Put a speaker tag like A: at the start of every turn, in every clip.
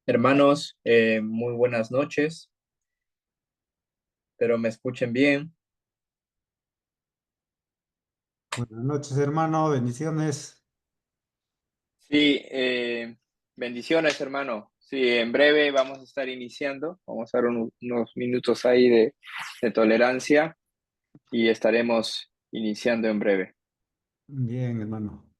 A: Hermanos, muy buenas noches, pero me escuchen bien.
B: Buenas noches, hermano. Bendiciones.
A: Sí, bendiciones, hermano. Sí, en breve vamos a estar iniciando. Vamos a dar unos minutos ahí de tolerancia y estaremos iniciando en breve.
B: Bien, hermano.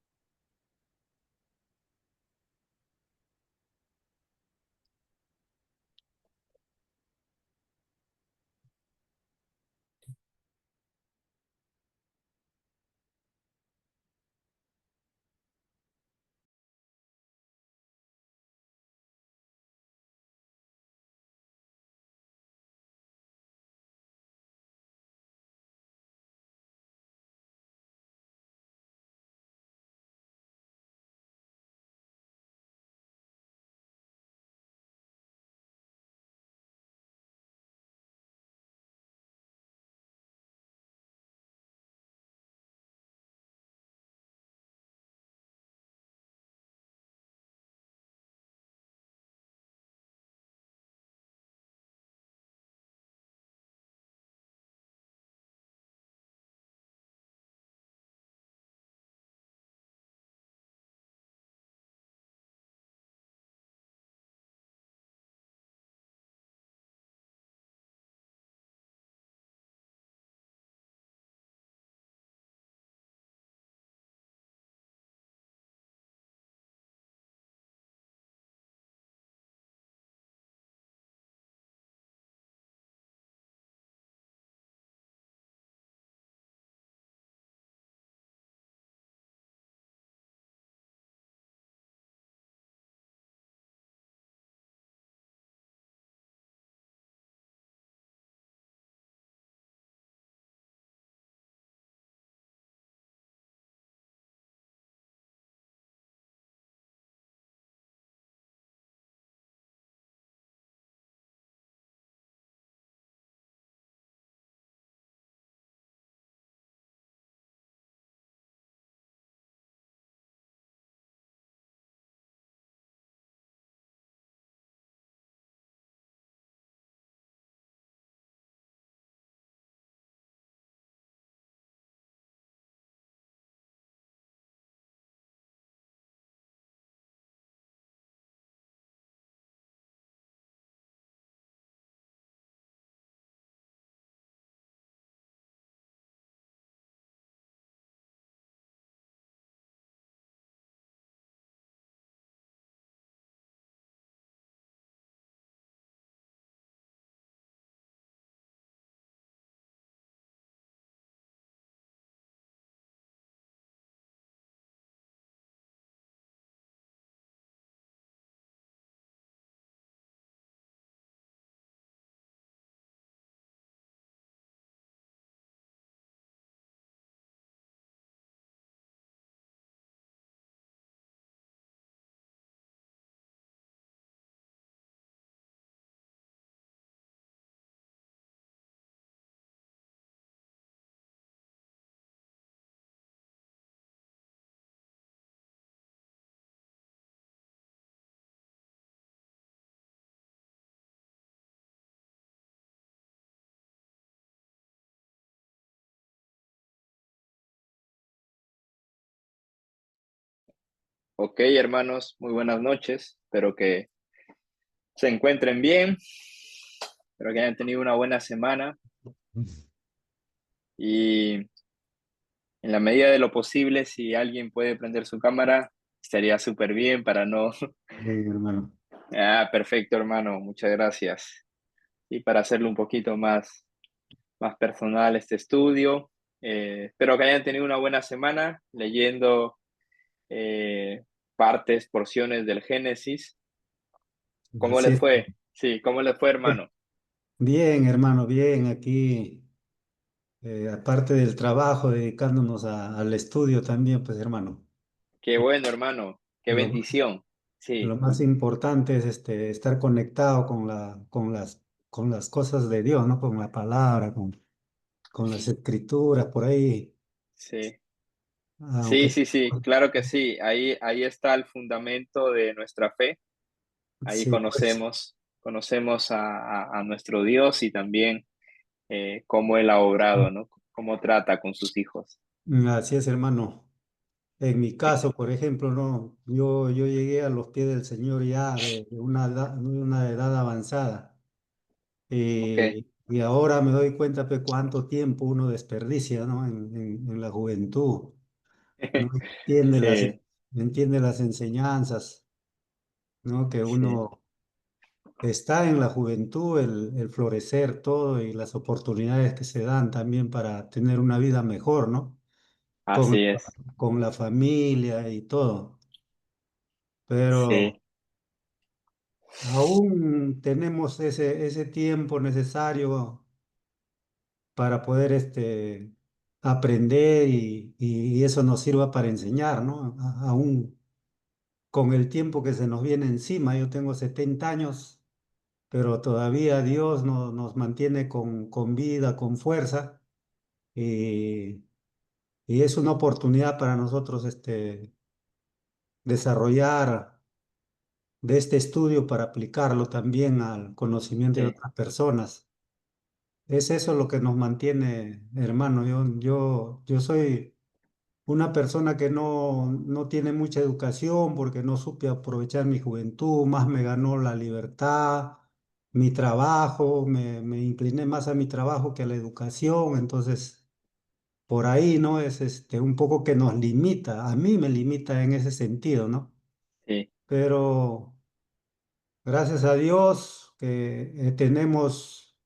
A: Ok, hermanos, muy buenas noches. Espero que se encuentren bien, espero que hayan tenido una buena semana y en la medida de lo posible, si alguien puede prender su cámara, estaría súper bien para no...
B: Bien, hermano.
A: Ah, perfecto, hermano, muchas gracias. Y para hacerlo un poquito más personal este estudio, espero que hayan tenido una buena semana leyendo eh, partes, porciones del Génesis. ¿Cómo
B: Así
A: les
B: es.
A: fue? Sí, ¿cómo les fue, hermano?
B: Bien, hermano, bien. Aquí, aparte del trabajo, dedicándonos al estudio también, pues, hermano.
A: Qué bueno, hermano, qué
B: Lo, más
A: bendición.
B: lo
A: Sí,
B: más importante es estar conectado con las cosas de Dios, ¿no? Con la palabra, con las escrituras, por ahí.
A: sí. Sí,
B: Aunque
A: sí, sí, claro que sí. Ahí está el fundamento de nuestra fe. Ahí
B: Sí, pues,
A: conocemos a nuestro Dios y también cómo Él ha obrado, ¿no? Cómo trata con sus hijos.
B: así es, hermano. En mi caso, por ejemplo, no, yo llegué a los pies del Señor ya de una edad avanzada.
A: Ok.
B: Y ahora me doy cuenta de cuánto tiempo uno desperdicia, ¿no? En la juventud. No entiende
A: Sí,
B: entiende las enseñanzas, ¿no? Que
A: sí,
B: uno está en la juventud, el florecer todo y las oportunidades que se dan también para tener una vida mejor, ¿no? Con,
A: así es.
B: con la familia y todo. Pero
A: Sí,
B: aún tenemos ese tiempo necesario para poder aprender y eso nos sirva para enseñar, ¿no? Aún con el tiempo que se nos viene encima, yo tengo 70 años, pero todavía Dios nos mantiene con vida, con fuerza, y, y es una oportunidad para nosotros desarrollar de este estudio para aplicarlo también al conocimiento de
A: sí,
B: otras personas. Es eso lo que nos mantiene, hermano. Yo soy una persona que no tiene mucha educación porque no supe aprovechar mi juventud, más me ganó la libertad, mi trabajo, me incliné más a mi trabajo que a la educación, entonces por ahí, ¿no? Es un poco que nos limita, a mí me limita en ese sentido, ¿no?
A: sí,
B: Pero gracias a Dios que tenemos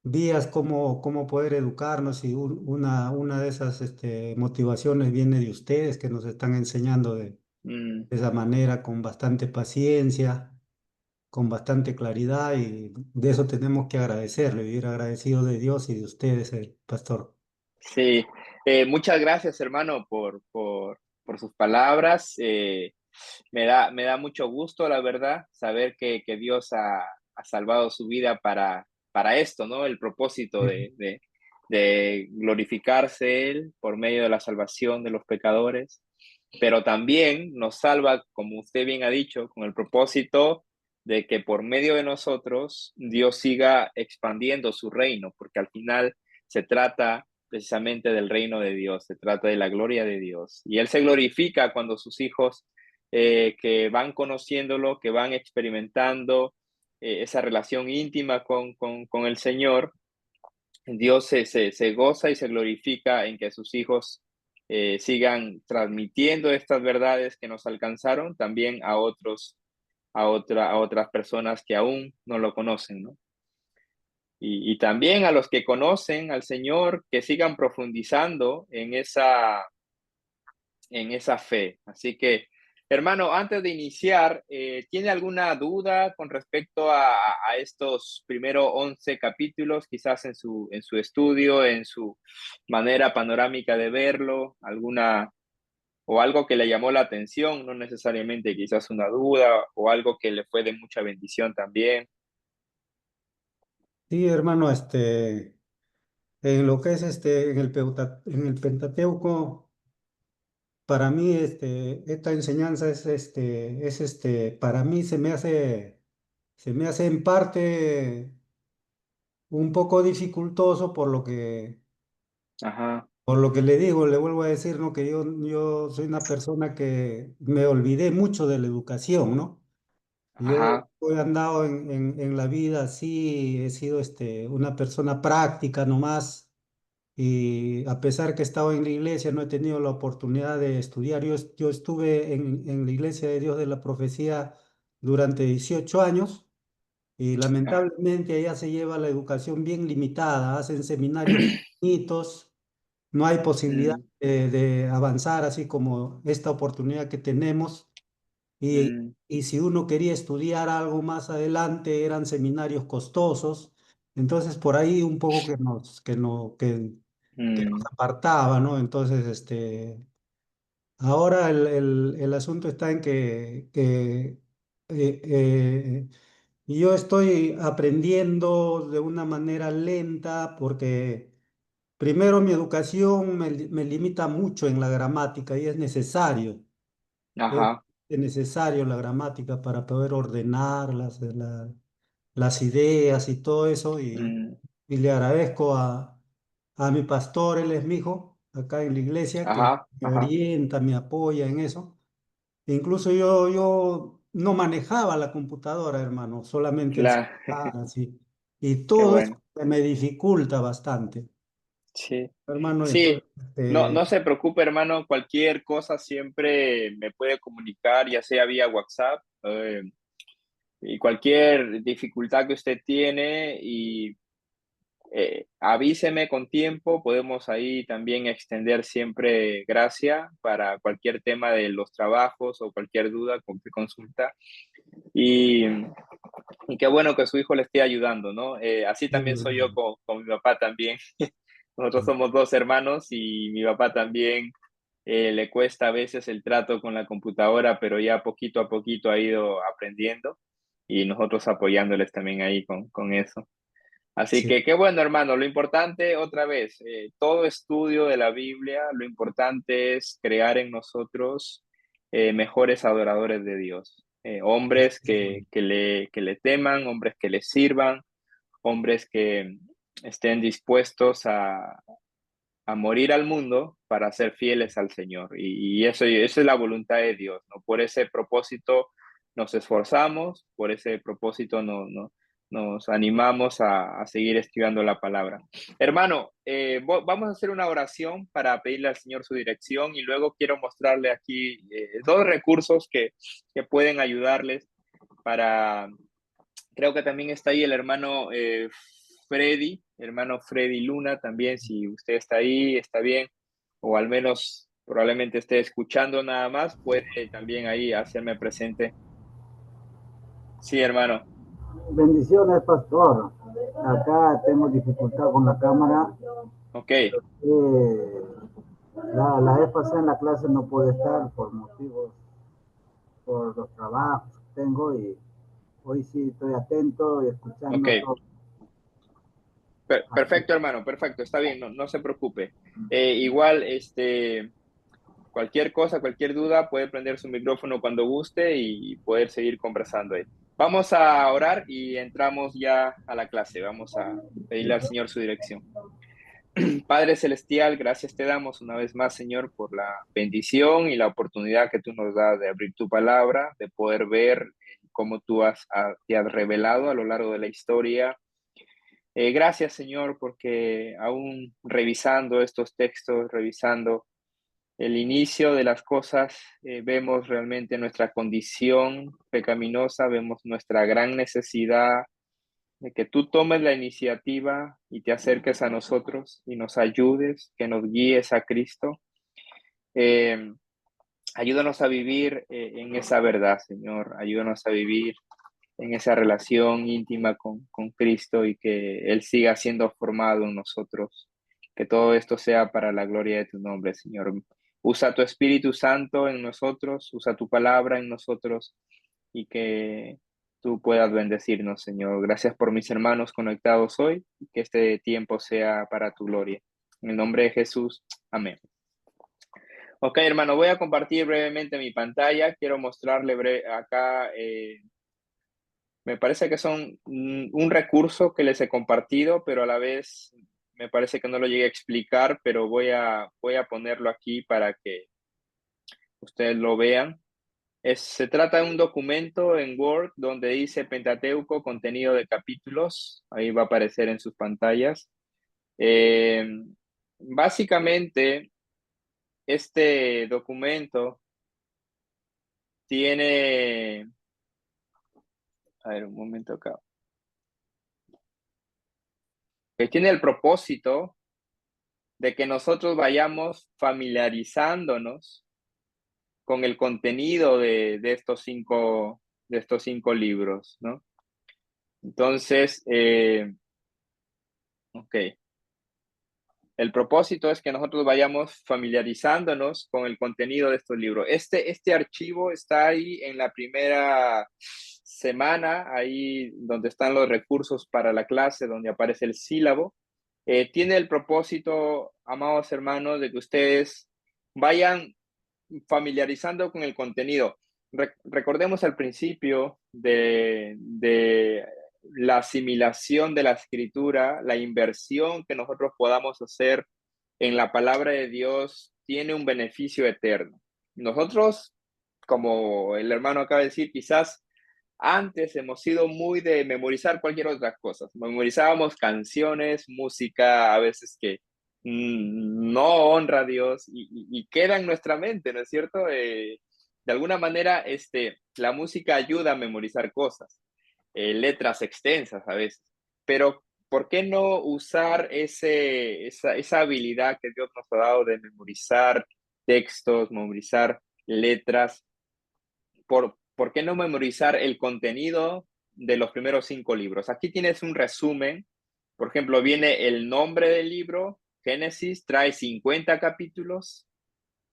B: vías cómo poder educarnos y una de esas motivaciones viene de ustedes que nos están enseñando
A: mm,
B: de esa manera, con bastante paciencia, con bastante claridad y de eso tenemos que agradecerle, vivir agradecido de Dios y de ustedes, pastor.
A: sí. Muchas gracias, hermano, por sus palabras. Me da mucho gusto, la verdad, saber que Dios ha salvado su vida para esto, ¿no? El propósito de glorificarse Él por medio de la salvación de los pecadores, pero también nos salva, como usted bien ha dicho, con el propósito de que por medio de nosotros Dios siga expandiendo su reino, porque al final se trata precisamente del reino de Dios, se trata de la gloria de Dios. Y Él se glorifica cuando sus hijos que van conociéndolo, que van experimentando esa relación íntima con el Señor, Dios se goza y se glorifica en que sus hijos sigan transmitiendo estas verdades que nos alcanzaron también a otros, a otras personas que aún no lo conocen, ¿no? Y también a los que conocen al Señor, que sigan profundizando en esa fe. Así que, hermano, antes de iniciar, ¿tiene alguna duda con respecto a estos primeros 11 capítulos, quizás en su estudio, en su manera panorámica de verlo, alguna o algo que le llamó la atención, no necesariamente quizás una duda o algo que le fue de mucha bendición también?
B: Sí, hermano, en lo que es en el Pentateuco, para mí esta enseñanza para mí se me hace en parte un poco dificultoso
A: Ajá,
B: por lo que le digo, le vuelvo a decir, ¿no? Que yo soy una persona que me olvidé mucho de la educación, ¿no? Yo
A: ajá,
B: he andado en la vida así, he sido una persona práctica nomás, y a pesar que he estado en la iglesia, no he tenido la oportunidad de estudiar. Yo estuve en la Iglesia de Dios de la Profecía durante 18 años. Y
A: ah,
B: lamentablemente allá se lleva la educación bien limitada, hacen seminarios pequeñitos, no hay posibilidad
A: mm,
B: de avanzar así como esta oportunidad que tenemos.
A: mm,
B: Y si uno quería estudiar algo más adelante, eran seminarios costosos. Entonces por ahí un poco que nos, que no, que nos
A: mm,
B: apartaba, ¿no? Entonces, ahora el asunto está en y yo estoy aprendiendo de una manera lenta porque primero mi educación me limita mucho en la gramática y es necesario. Es
A: ajá,
B: es necesario la gramática para poder ordenar las ideas y todo eso.
A: Mm,
B: Y le agradezco a mi pastor, él es mi hijo, acá en la iglesia, que
A: ajá,
B: me
A: ajá,
B: orienta, me apoya en eso. Incluso yo no manejaba la computadora, hermano, solamente el
A: claro,
B: celular, así. Y
A: qué
B: todo eso
A: bueno,
B: me dificulta bastante,
A: sí.
B: hermano. Entonces,
A: Sí, no se preocupe, hermano, cualquier cosa siempre me puede comunicar, ya sea vía WhatsApp, y cualquier dificultad que usted tiene y avíseme con tiempo, podemos ahí también extender siempre gracia para cualquier tema de los trabajos o cualquier duda, cualquier consulta. Y, y qué bueno que su hijo le esté ayudando, ¿no? Así también soy yo con mi papá también. Nosotros somos dos hermanos y mi papá también le cuesta a veces el trato con la computadora, pero ya poquito a poquito ha ido aprendiendo y nosotros apoyándoles también ahí con eso. Así
B: sí,
A: que qué bueno, hermano. Lo importante, otra vez, todo estudio de la Biblia, lo importante es crear en nosotros mejores adoradores de Dios. Hombres que le teman, hombres que le sirvan, hombres que estén dispuestos a morir al mundo para ser fieles al Señor. Y eso es la voluntad de Dios, ¿no? Por ese propósito nos esforzamos, por ese propósito nos animamos a seguir estudiando la palabra. Hermano, vamos a hacer una oración para pedirle al Señor su dirección y luego quiero mostrarle aquí dos recursos que pueden ayudarles para, creo que también está ahí el hermano Freddy Luna también, si usted está ahí, está bien, o al menos probablemente esté escuchando nada más, puede también ahí hacerme presente. Sí, hermano.
C: Bendiciones, pastor. Acá tengo dificultad con la cámara.
A: Ok,
C: Eh, la vez pasada en la clase no pude estar por motivos, por los trabajos que tengo y hoy sí estoy atento y
A: ok.
C: escuchando todo. Así,
A: Perfecto, hermano, perfecto, está bien, no se preocupe. Igual, cualquier cosa, cualquier duda, puede prender su micrófono cuando guste y poder seguir conversando ahí. Vamos a orar y entramos ya a la clase. Vamos a pedirle al Señor su dirección. Padre Celestial, gracias te damos una vez más, Señor, por la bendición y la oportunidad que tú nos das de abrir tu palabra, de poder ver cómo te has revelado a lo largo de la historia. Gracias, Señor, porque aún revisando estos textos, revisando el inicio de las cosas, vemos realmente nuestra condición pecaminosa, vemos nuestra gran necesidad de que tú tomes la iniciativa y te acerques a nosotros y nos ayudes, que nos guíes a Cristo. Eh, Ayúdanos a vivir en esa verdad, Señor. Ayúdanos a vivir en esa relación íntima con Cristo y que Él siga siendo formado en nosotros. Que todo esto sea para la gloria de tu nombre, Señor. Usa tu Espíritu Santo en nosotros, usa tu palabra en nosotros y que tú puedas bendecirnos, Señor. Gracias por mis hermanos conectados hoy y que este tiempo sea para tu gloria. En el nombre de Jesús, amén. Ok, hermano, voy a compartir brevemente mi pantalla. Quiero mostrarle acá, me parece que son un recurso que les he compartido, pero a la vez me parece que no lo llegué a explicar, pero voy a ponerlo aquí para que ustedes lo vean. Se trata de un documento en Word donde dice Pentateuco, contenido de capítulos. Ahí va a aparecer en sus pantallas. Eh, Básicamente, este documento tiene, a ver, un momento acá, que tiene el propósito de que nosotros vayamos familiarizándonos con el contenido de estos cinco libros, ¿no? Entonces, ok. El propósito es que nosotros vayamos familiarizándonos con el contenido de estos libros. Este archivo está ahí en la primera semana, ahí donde están los recursos para la clase, donde aparece el sílabo. Tiene el propósito, amados hermanos, de que ustedes vayan familiarizando con el contenido. recordemos al principio de la asimilación de la escritura, la inversión que nosotros podamos hacer en la palabra de Dios tiene un beneficio eterno. Nosotros, como el hermano acaba de decir, quizás antes hemos sido muy de memorizar cualquier otra cosa. Memorizábamos canciones, música, a veces que no honra a Dios y queda en nuestra mente, ¿no es cierto? De alguna manera, la música ayuda a memorizar cosas, letras extensas a veces, pero ¿por qué no usar esa habilidad que Dios nos ha dado de memorizar textos, memorizar letras? ¿Por qué no memorizar el contenido de los primeros 5 libros? Aquí tienes un resumen. Por ejemplo, viene el nombre del libro, Génesis trae 50 capítulos,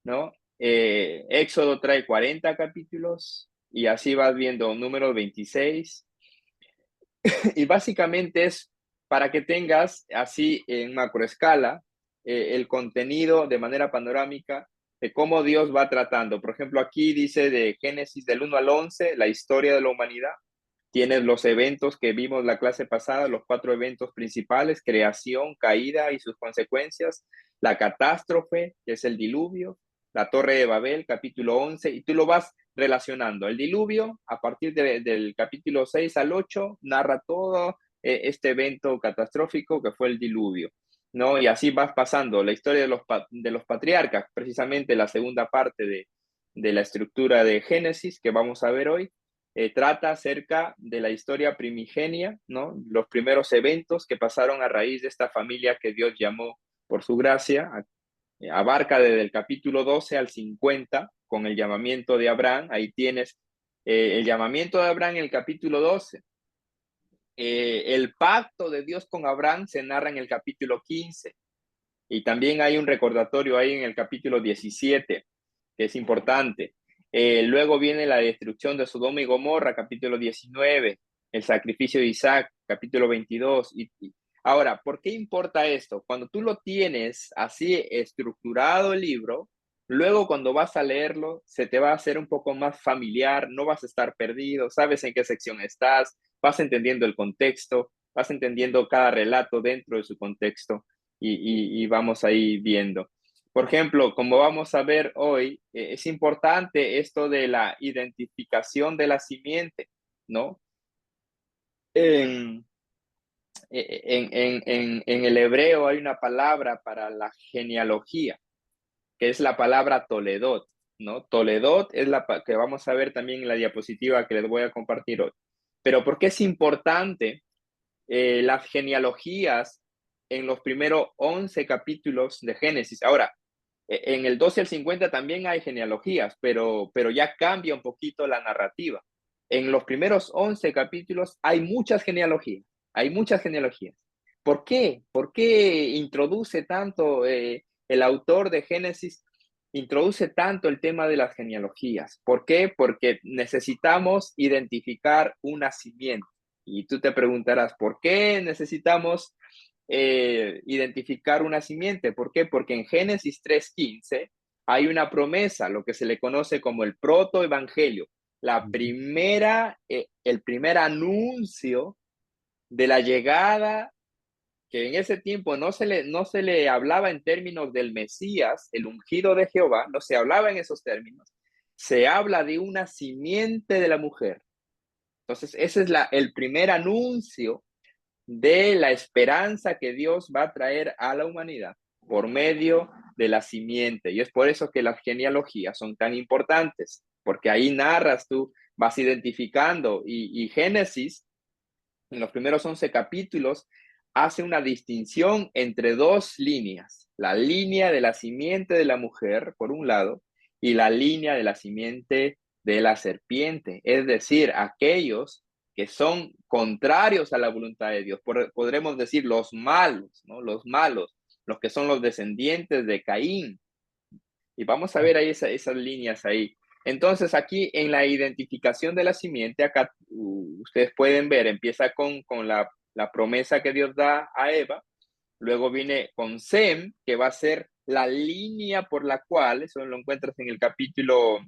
A: ¿no? Éxodo trae 40 capítulos y así vas viendo número 26. Y básicamente es para que tengas así en macroescala el contenido de manera panorámica de cómo Dios va tratando. Por ejemplo, aquí dice de Génesis del 1 al 11, la historia de la humanidad. Tienes los eventos que vimos la clase pasada, los 4 eventos principales: creación, caída y sus consecuencias, la catástrofe, que es el diluvio, la Torre de Babel, capítulo 11, y tú lo vas relacionando. El diluvio, a partir del capítulo 6 al 8, narra todo este evento catastrófico que fue el diluvio, ¿no? Y así vas pasando la historia de los patriarcas, precisamente la segunda parte de la estructura de Génesis que vamos a ver hoy. Trata acerca de la historia primigenia, ¿no? Los primeros eventos que pasaron a raíz de esta familia que Dios llamó por su gracia. Abarca desde el capítulo 12 al 50 con el llamamiento de Abraham. Ahí tienes el llamamiento de Abraham en el capítulo 12. El pacto de Dios con Abraham se narra en el capítulo 15. Y también hay un recordatorio ahí en el capítulo 17, que es importante. Luego viene la destrucción de Sodoma y Gomorra, capítulo 19, el sacrificio de Isaac, capítulo 22. Ahora, ¿por qué importa esto? Cuando tú lo tienes así estructurado el libro, luego cuando vas a leerlo, se te va a hacer un poco más familiar, no vas a estar perdido, sabes en qué sección estás, vas entendiendo el contexto, vas entendiendo cada relato dentro de su contexto y vamos ahí viendo. Por ejemplo, como vamos a ver hoy, es importante esto de la identificación de la simiente, ¿no? En, en el hebreo hay una palabra para la genealogía, que es la palabra Toledot, ¿no? Toledot es la que vamos a ver también en la diapositiva que les voy a compartir hoy. Pero ¿por qué es importante las genealogías en los primeros 11 capítulos de Génesis? Ahora, en el 12 al 50 también hay genealogías, pero ya cambia un poquito la narrativa. En los primeros 11 capítulos hay muchas genealogías, hay muchas genealogías. ¿Por qué? ¿Por qué introduce tanto el autor de Génesis, introduce tanto el tema de las genealogías? ¿Por qué? Porque necesitamos identificar un nacimiento. Y tú te preguntarás, ¿por qué necesitamos identificar una simiente? ¿Por qué? Porque en Génesis 3:15 hay una promesa, lo que se le conoce como el protoevangelio, el primer anuncio de la llegada, que en ese tiempo no se le hablaba en términos del Mesías, el ungido de Jehová, no se hablaba en esos términos, se habla de una simiente de la mujer. Entonces, ese es el primer anuncio de la esperanza que Dios va a traer a la humanidad por medio de la simiente. Y es por eso que las genealogías son tan importantes, porque ahí narras tú, vas identificando, y Génesis, en los primeros 11 capítulos, hace una distinción entre dos líneas: la línea de la simiente de la mujer, por un lado, y la línea de la simiente de la serpiente, es decir, aquellos que son contrarios a la voluntad de Dios. Podremos decir los malos, ¿no? Los malos, los que son los descendientes de Caín. Y vamos a ver ahí esas líneas ahí. Entonces, aquí en la identificación de la simiente, acá ustedes pueden ver, empieza con la promesa que Dios da a Eva, luego viene con Sem, que va a ser la línea por la cual, eso lo encuentras en el capítulo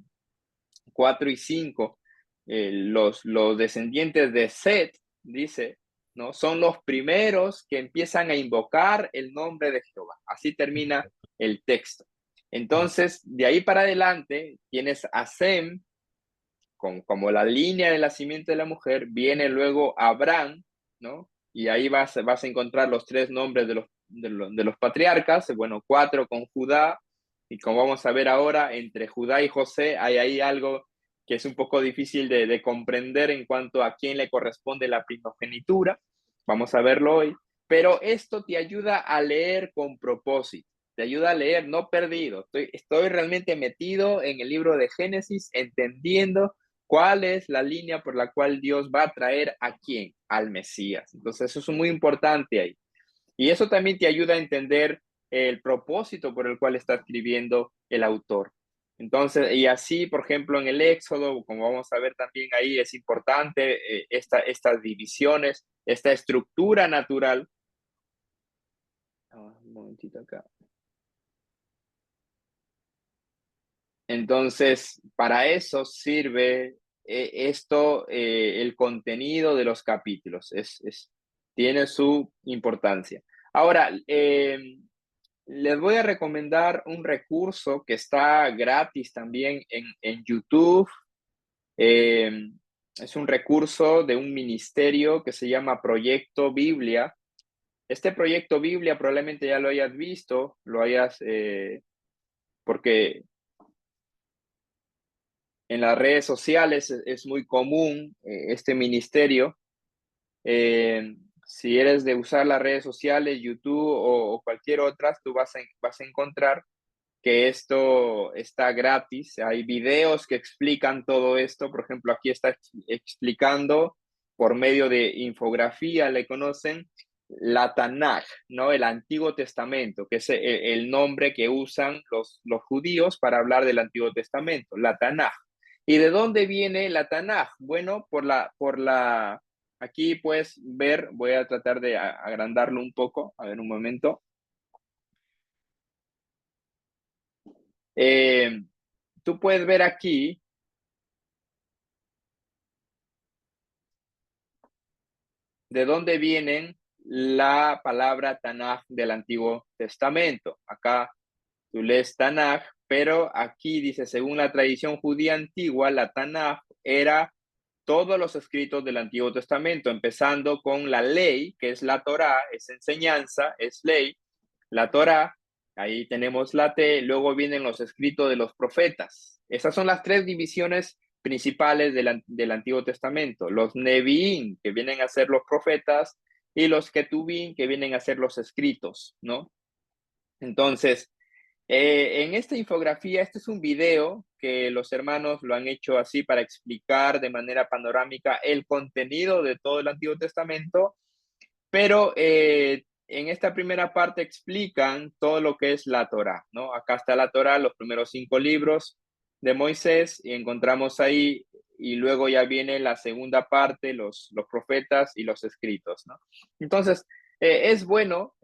A: 4 y 5, los descendientes de Set, dice, ¿no? Son los primeros que empiezan a invocar el nombre de Jehová. Así termina el texto. Entonces, de ahí para adelante, tienes a Sem, como la línea de nacimiento de la mujer, viene luego Abraham, ¿no? Y ahí vas a encontrar los 3 nombres de los patriarcas, bueno, 4 con Judá, y como vamos a ver ahora, entre Judá y José hay ahí algo que es un poco difícil de comprender en cuanto a quién le corresponde la primogenitura. Vamos a verlo hoy. Pero esto te ayuda a leer con propósito, te ayuda a leer no perdido. Estoy realmente metido en el libro de Génesis, entendiendo cuál es la línea por la cual Dios va a traer a quién, al Mesías. Entonces eso es muy importante ahí. Y eso también te ayuda a entender el propósito por el cual está escribiendo el autor. Entonces, y así, por ejemplo, en el Éxodo, como vamos a ver también ahí, es importante estas divisiones, esta estructura natural. Un momentito acá. Entonces, para eso sirve el contenido de los capítulos. Tiene su importancia. Ahora, les voy a recomendar un recurso que está gratis también en YouTube. Es un recurso de un ministerio que se llama Proyecto Biblia. Este Proyecto Biblia probablemente ya lo hayas visto, porque en las redes sociales es muy común este ministerio. Si eres de usar las redes sociales, YouTube o cualquier otra, tú vas a encontrar que esto está gratis. Hay videos que explican todo esto. Por ejemplo, aquí está explicando por medio de infografía, le conocen, la Tanaj, ¿no? El Antiguo Testamento, que es el nombre que usan los judíos para hablar del Antiguo Testamento, la Tanaj. ¿Y de dónde viene la Tanaj? Bueno, aquí puedes ver, voy a tratar de agrandarlo un poco, a ver un momento. Tú puedes ver aquí de dónde vienen la palabra Tanaj del Antiguo Testamento. Acá tú lees Tanaj, pero aquí dice, según la tradición judía antigua, la Tanaj era todos los escritos del Antiguo Testamento, empezando con la ley, que es la Torá, es enseñanza, es ley, la Torá, ahí tenemos la T, luego vienen los escritos de los profetas. Esas son las 3 divisiones principales del Antiguo Testamento. Los Neviín, que vienen a ser los profetas, y los Ketubín, que vienen a ser los escritos, ¿no? Entonces, en esta infografía, este es un video que los hermanos lo han hecho así para explicar de manera panorámica el contenido de todo el Antiguo Testamento, pero en esta primera parte explican todo lo que es la Torá, ¿no? Acá está la Torá, los primeros 5 libros de Moisés, y encontramos ahí, y luego ya viene la segunda parte, los profetas y los escritos, ¿no? Entonces, es bueno,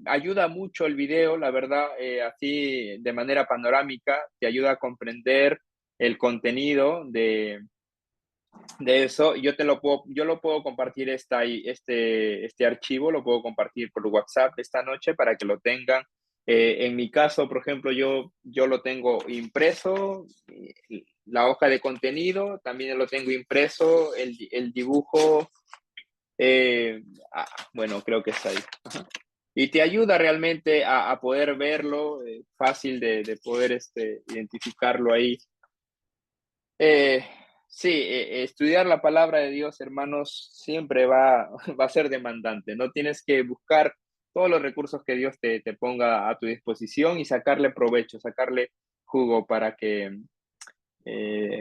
A: ayuda mucho el video, la verdad, así de manera panorámica, te ayuda a comprender el contenido de eso. Yo lo puedo compartir este archivo, lo puedo compartir por WhatsApp esta noche para que lo tengan. En mi caso, por ejemplo, yo lo tengo impreso, la hoja de contenido, también lo tengo impreso, el dibujo, bueno, creo que está ahí. Ajá. Y te ayuda realmente a poder verlo, fácil de poder identificarlo ahí. Sí, estudiar la palabra de Dios, hermanos, siempre va a ser demandante. No tienes que buscar todos los recursos que Dios te ponga a tu disposición y sacarle provecho, sacarle jugo para que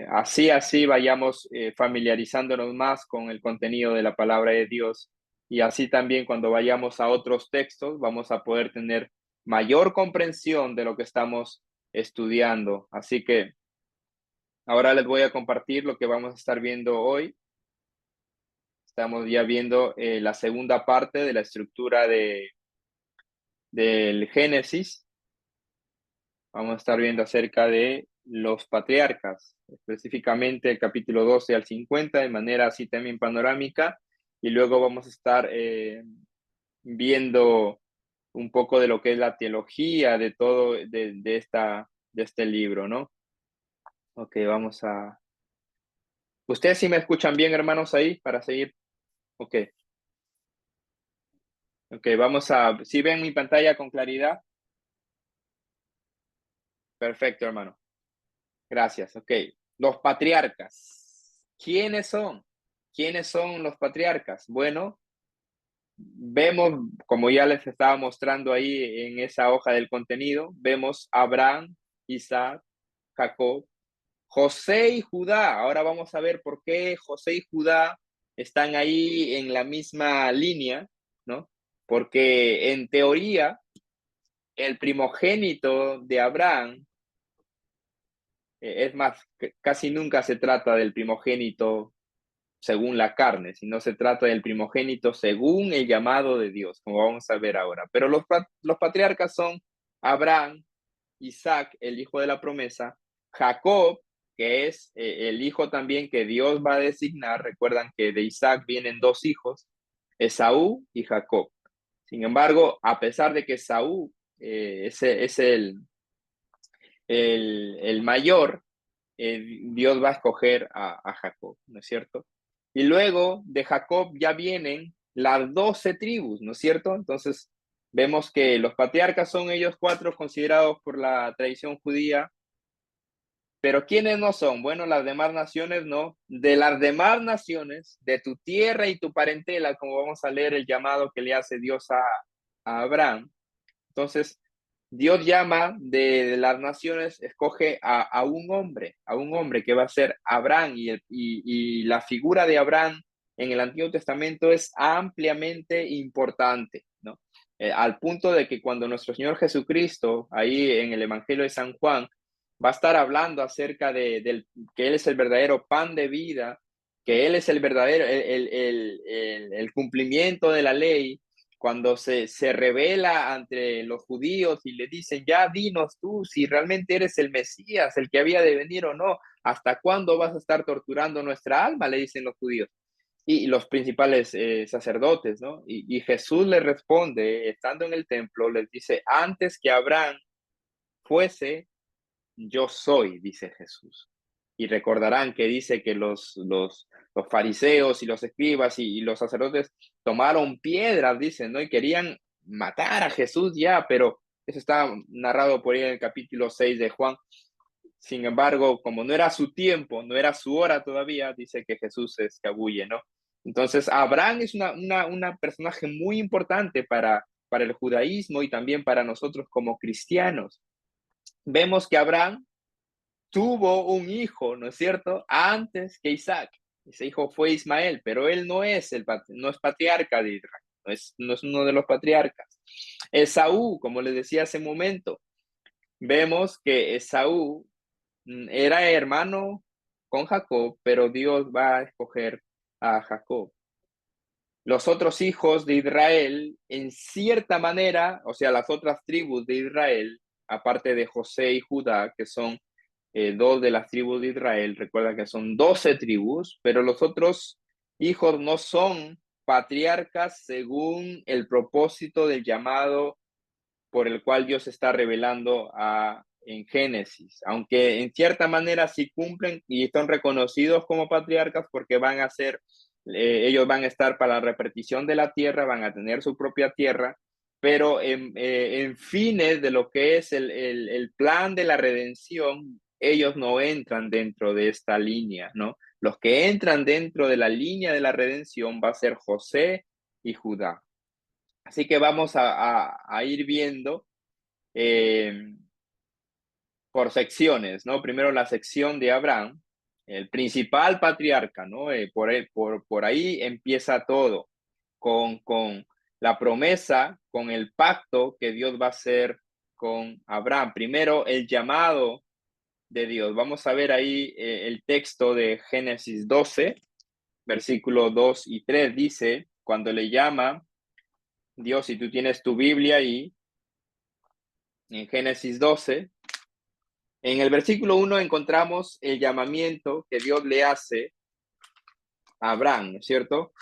A: así vayamos familiarizándonos más con el contenido de la palabra de Dios. Y así también cuando vayamos a otros textos vamos a poder tener mayor comprensión de lo que estamos estudiando. Así que ahora les voy a compartir lo que vamos a estar viendo hoy. Estamos ya viendo la segunda parte de la estructura del Génesis. Vamos a estar viendo acerca de los patriarcas, específicamente el capítulo 12 al 50, de manera así también panorámica, y luego vamos a estar viendo un poco de lo que es la teología de todo, de este libro, ¿no? Ok, vamos a... ¿Ustedes sí me escuchan bien, hermanos, ahí para seguir? Ok, ok, vamos a... ¿Sí ven mi pantalla con claridad? Perfecto, hermano. Gracias, ok. Los patriarcas. ¿Quiénes son? ¿Quiénes son los patriarcas? Bueno, vemos, como ya les estaba mostrando ahí en esa hoja del contenido, vemos Abraham, Isaac, Jacob, José y Judá. Ahora vamos a ver por qué José y Judá están ahí en la misma línea, ¿no? Porque en teoría, el primogénito de Abraham, es más, casi nunca se trata del primogénito según la carne, sino se trata del primogénito según el llamado de Dios, como vamos a ver ahora. Pero los patriarcas son Abraham, Isaac, el hijo de la promesa, Jacob, que es el hijo también que Dios va a designar. Recuerdan que de Isaac vienen dos hijos, Esaú y Jacob. Sin embargo, a pesar de que Esaú es el mayor, Dios va a escoger a Jacob, ¿no es cierto? Y luego de Jacob ya vienen las 12 tribus, ¿no es cierto? Entonces vemos que los patriarcas son ellos cuatro considerados por la tradición judía, pero ¿quiénes no son? Bueno, las demás naciones no. De las demás naciones, de tu tierra y tu parentela, como vamos a leer el llamado que le hace Dios a Abraham. Entonces, Dios llama de las naciones, escoge a un hombre que va a ser Abraham, y la figura de Abraham en el Antiguo Testamento es ampliamente importante, ¿no? Al punto de que cuando nuestro Señor Jesucristo, ahí en el Evangelio de San Juan, va a estar hablando acerca que Él es el verdadero pan de vida, que Él es el verdadero, el cumplimiento de la ley, cuando se revela ante los judíos y le dicen, ya dinos tú si realmente eres el Mesías, el que había de venir o no, ¿hasta cuándo vas a estar torturando nuestra alma? Le dicen los judíos y los principales sacerdotes, ¿no? Y Jesús le responde, estando en el templo, les dice, antes que Abraham fuese, yo soy, dice Jesús. Y recordarán que dice que los fariseos y los escribas y los sacerdotes tomaron piedras, dicen, ¿no? Y querían matar a Jesús ya, pero eso está narrado por ahí en el capítulo 6 de Juan. Sin embargo, como no era su tiempo, no era su hora todavía, dice que Jesús se escabulle, ¿no? Entonces, Abraham es una personaje muy importante para el judaísmo y también para nosotros como cristianos. Vemos que Abraham tuvo un hijo, ¿no es cierto? Antes que Isaac. Ese hijo fue Ismael, pero él no es patriarca de Israel, no es uno de los patriarcas. Esaú, como les decía hace un momento, vemos que Esaú era hermano con Jacob, pero Dios va a escoger a Jacob. Los otros hijos de Israel, en cierta manera, o sea, las otras tribus de Israel, aparte de José y Judá, que son dos de las tribus de Israel, recuerda que son 12 tribus, pero los otros hijos no son patriarcas según el propósito del llamado por el cual Dios está revelando en Génesis, aunque en cierta manera sí cumplen y son reconocidos como patriarcas porque ellos van a estar para la repartición de la tierra, van a tener su propia tierra, pero en fines de lo que es el plan de la redención, ellos no entran dentro de esta línea, ¿no? Los que entran dentro de la línea de la redención va a ser José y Judá. Así que vamos a ir viendo eh, por secciones, ¿no? Primero la sección de Abraham, el principal patriarca, ¿no? Por ahí empieza todo, con la promesa, con el pacto que Dios va a hacer con Abraham. Primero, el llamado de Dios. Vamos a ver ahí el texto de Génesis 12, versículo 2 y 3, dice, cuando le llama Dios, si tú tienes tu Biblia ahí, en Génesis 12, En el versículo 1 encontramos el llamamiento que Dios le hace a Abraham, ¿no es cierto?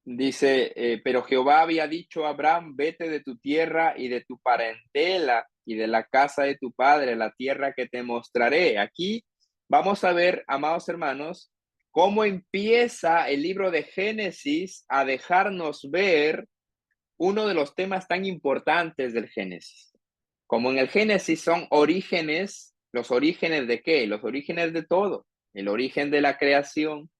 A: Dice, pero Jehová había dicho a Abraham, vete de tu tierra y de tu parentela y de la casa de tu padre, la tierra que te mostraré. Aquí vamos a ver, amados hermanos, cómo empieza el libro de Génesis a dejarnos ver uno de los temas tan importantes del Génesis. Como en el Génesis son orígenes, ¿los orígenes de qué? Los orígenes de todo. El origen de la creación,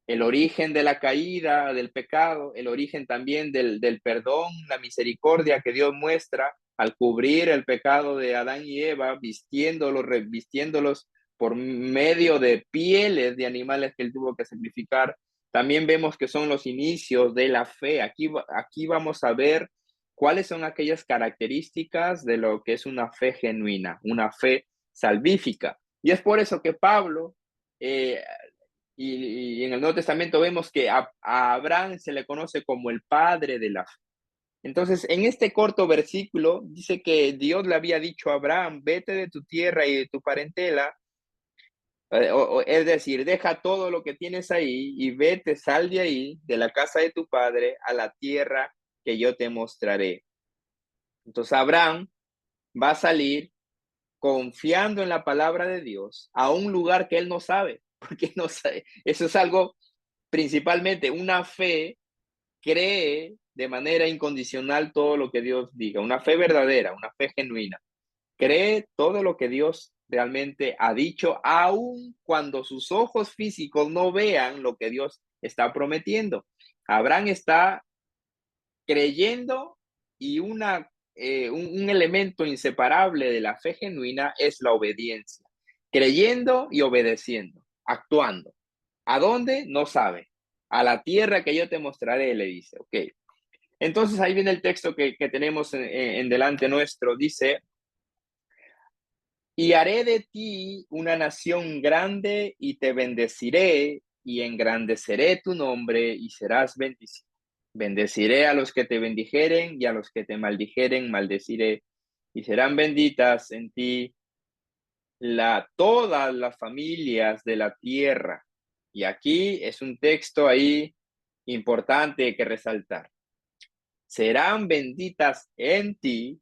A: el origen de la caída, del pecado, el origen también del perdón, la misericordia que Dios muestra al cubrir el pecado de Adán y Eva, vistiéndolos por medio de pieles de animales que él tuvo que sacrificar. También vemos que son los inicios de la fe. Aquí vamos a ver cuáles son aquellas características de lo que es una fe genuina, una fe salvífica. Y es por eso que Pablo y en el Nuevo Testamento vemos que a Abraham se le conoce como el padre de la fe. Entonces, en este corto versículo dice que Dios le había dicho a Abraham, vete de tu tierra y de tu parentela, es decir, deja todo lo que tienes ahí y vete, sal de ahí, de la casa de tu padre, a la tierra que yo te mostraré. Entonces, Abraham va a salir confiando en la palabra de Dios a un lugar que él no sabe, porque no sabe. Eso es algo principalmente, una fe cree de manera incondicional todo lo que Dios diga, una fe verdadera, una fe genuina. Cree todo lo que Dios realmente ha dicho, aun cuando sus ojos físicos no vean lo que Dios está prometiendo. Abraham está creyendo y un elemento inseparable de la fe genuina es la obediencia. Creyendo y obedeciendo, actuando. ¿A dónde? No sabe. A la tierra que yo te mostraré, le dice. Ok. Entonces ahí viene el texto que tenemos en delante nuestro. Dice, y haré de ti una nación grande y te bendeciré y engrandeceré tu nombre y serás bendecido. Bendeciré a los que te bendijeren y a los que te maldijeren maldeciré y serán benditas en ti todas las familias de la tierra. Y aquí es un texto ahí importante que resaltar. Serán benditas en ti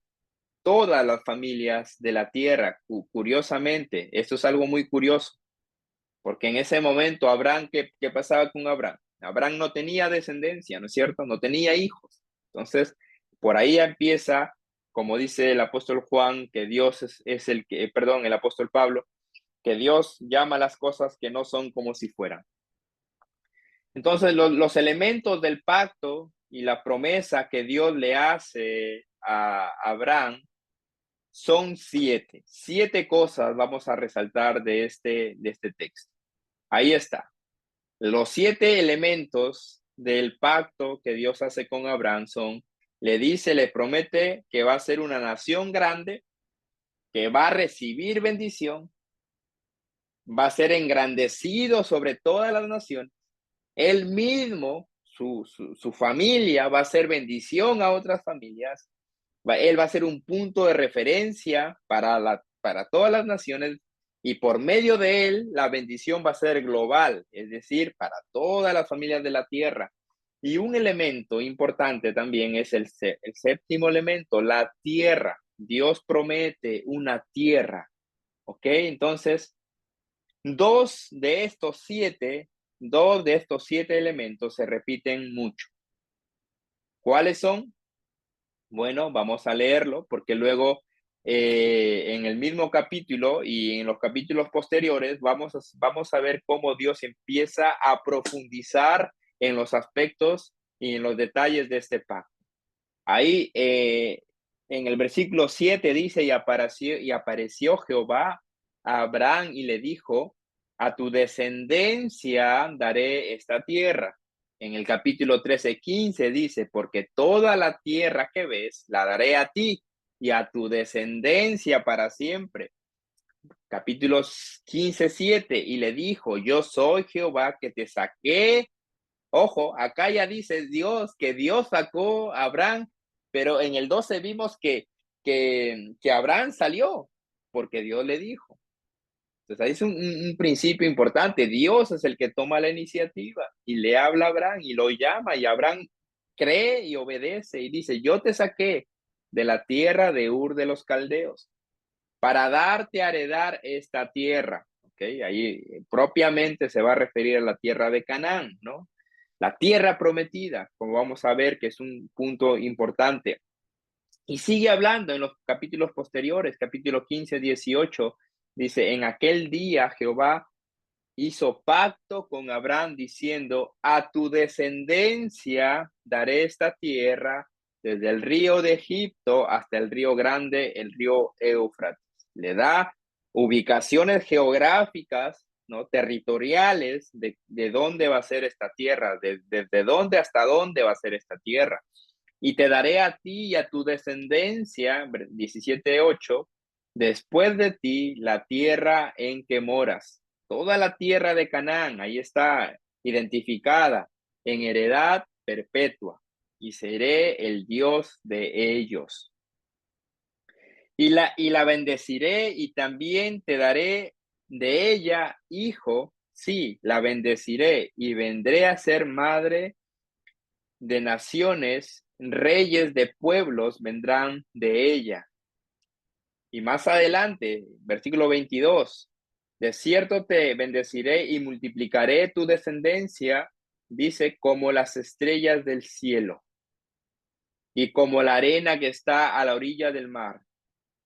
A: todas las familias de la tierra. Curiosamente, esto es algo muy curioso, porque en ese momento Abraham, ¿qué pasaba con Abraham? Abraham no tenía descendencia, ¿no es cierto? No tenía hijos. Entonces, por ahí empieza, como dice el apóstol Juan, que Dios es el que, perdón, el apóstol Pablo, que Dios llama las cosas que no son como si fueran. Entonces, los elementos del pacto y la promesa que Dios le hace a Abraham son 7. 7 cosas vamos a resaltar de este texto. Ahí está. Los 7 elementos del pacto que Dios hace con Abraham son, le dice, le promete que va a ser una nación grande, que va a recibir bendición, va a ser engrandecido sobre todas las naciones. Él mismo, su familia, va a ser bendición a otras familias. Él va a ser un punto de referencia para todas las naciones y por medio de él la bendición va a ser global, es decir, para todas las familias de la tierra. Y un elemento importante también es el séptimo elemento, la tierra. Dios promete una tierra, ¿ok? Entonces, dos de estos siete elementos se repiten mucho. ¿Cuáles son? Bueno, vamos a leerlo porque luego en el mismo capítulo y en los capítulos posteriores vamos a ver cómo Dios empieza a profundizar en los aspectos y en los detalles de este pacto. Ahí en el versículo 7 dice, y apareció Jehová a Abraham y le dijo, a tu descendencia daré esta tierra. En el capítulo 13:15 dice, porque toda la tierra que ves la daré a ti y a tu descendencia para siempre. Capítulo 15:7, y le dijo, yo soy Jehová que te saqué. Ojo, acá ya dice Dios, que Dios sacó a Abraham, pero en el 12 vimos que Abraham salió. porque Dios le dijo. Entonces ahí es un principio importante. Dios es el que toma la iniciativa y le habla a Abraham y lo llama, y Abraham cree y obedece y dice: yo te saqué de la tierra de Ur de los Caldeos para darte a heredar esta tierra. ¿Okay? Ahí propiamente se va a referir a la tierra de Canaán, ¿no? La tierra prometida, como vamos a ver, que es un punto importante. Y sigue hablando en los capítulos posteriores, capítulo 15, 18, dice: en aquel día Jehová hizo pacto con Abraham diciendo: a tu descendencia daré esta tierra, desde el río de Egipto hasta el río grande, el río Éufrates. Le da ubicaciones geográficas, ¿no? Territoriales de dónde va a ser esta tierra, desde dónde hasta dónde va a ser esta tierra. Y te daré a ti y a tu descendencia, 17:8, después de ti la tierra en que moras. Toda la tierra de Canaán, ahí está identificada en heredad perpetua, y seré el Dios de ellos. Y la bendeciré, y también te daré de ella hijo. Sí, la bendeciré y vendré a ser madre de naciones, reyes de pueblos vendrán de ella. Y más adelante, versículo 22, de cierto te bendeciré y multiplicaré tu descendencia, dice, como las estrellas del cielo y como la arena que está a la orilla del mar.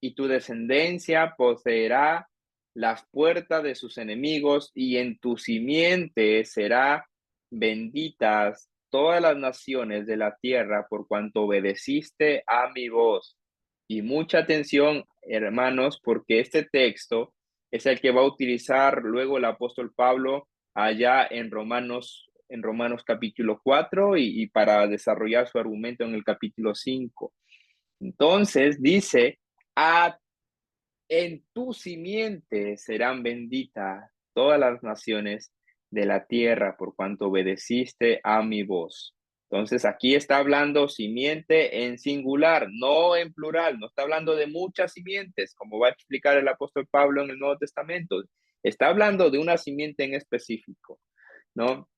A: Y tu descendencia poseerá las puertas de sus enemigos, y en tu simiente será benditas todas las naciones de la tierra, por cuanto obedeciste a mi voz. Y mucha atención, hermanos, porque este texto es el que va a utilizar luego el apóstol Pablo allá en Romanos capítulo 4 y para desarrollar su argumento en el capítulo 5. Entonces dice: en tu simiente serán benditas todas las naciones de la tierra, por cuanto obedeciste a mi voz. Entonces aquí está hablando simiente en singular, no en plural. No está hablando de muchas simientes, como va a explicar el apóstol Pablo en el Nuevo Testamento. Está hablando de una simiente en específico, ¿no?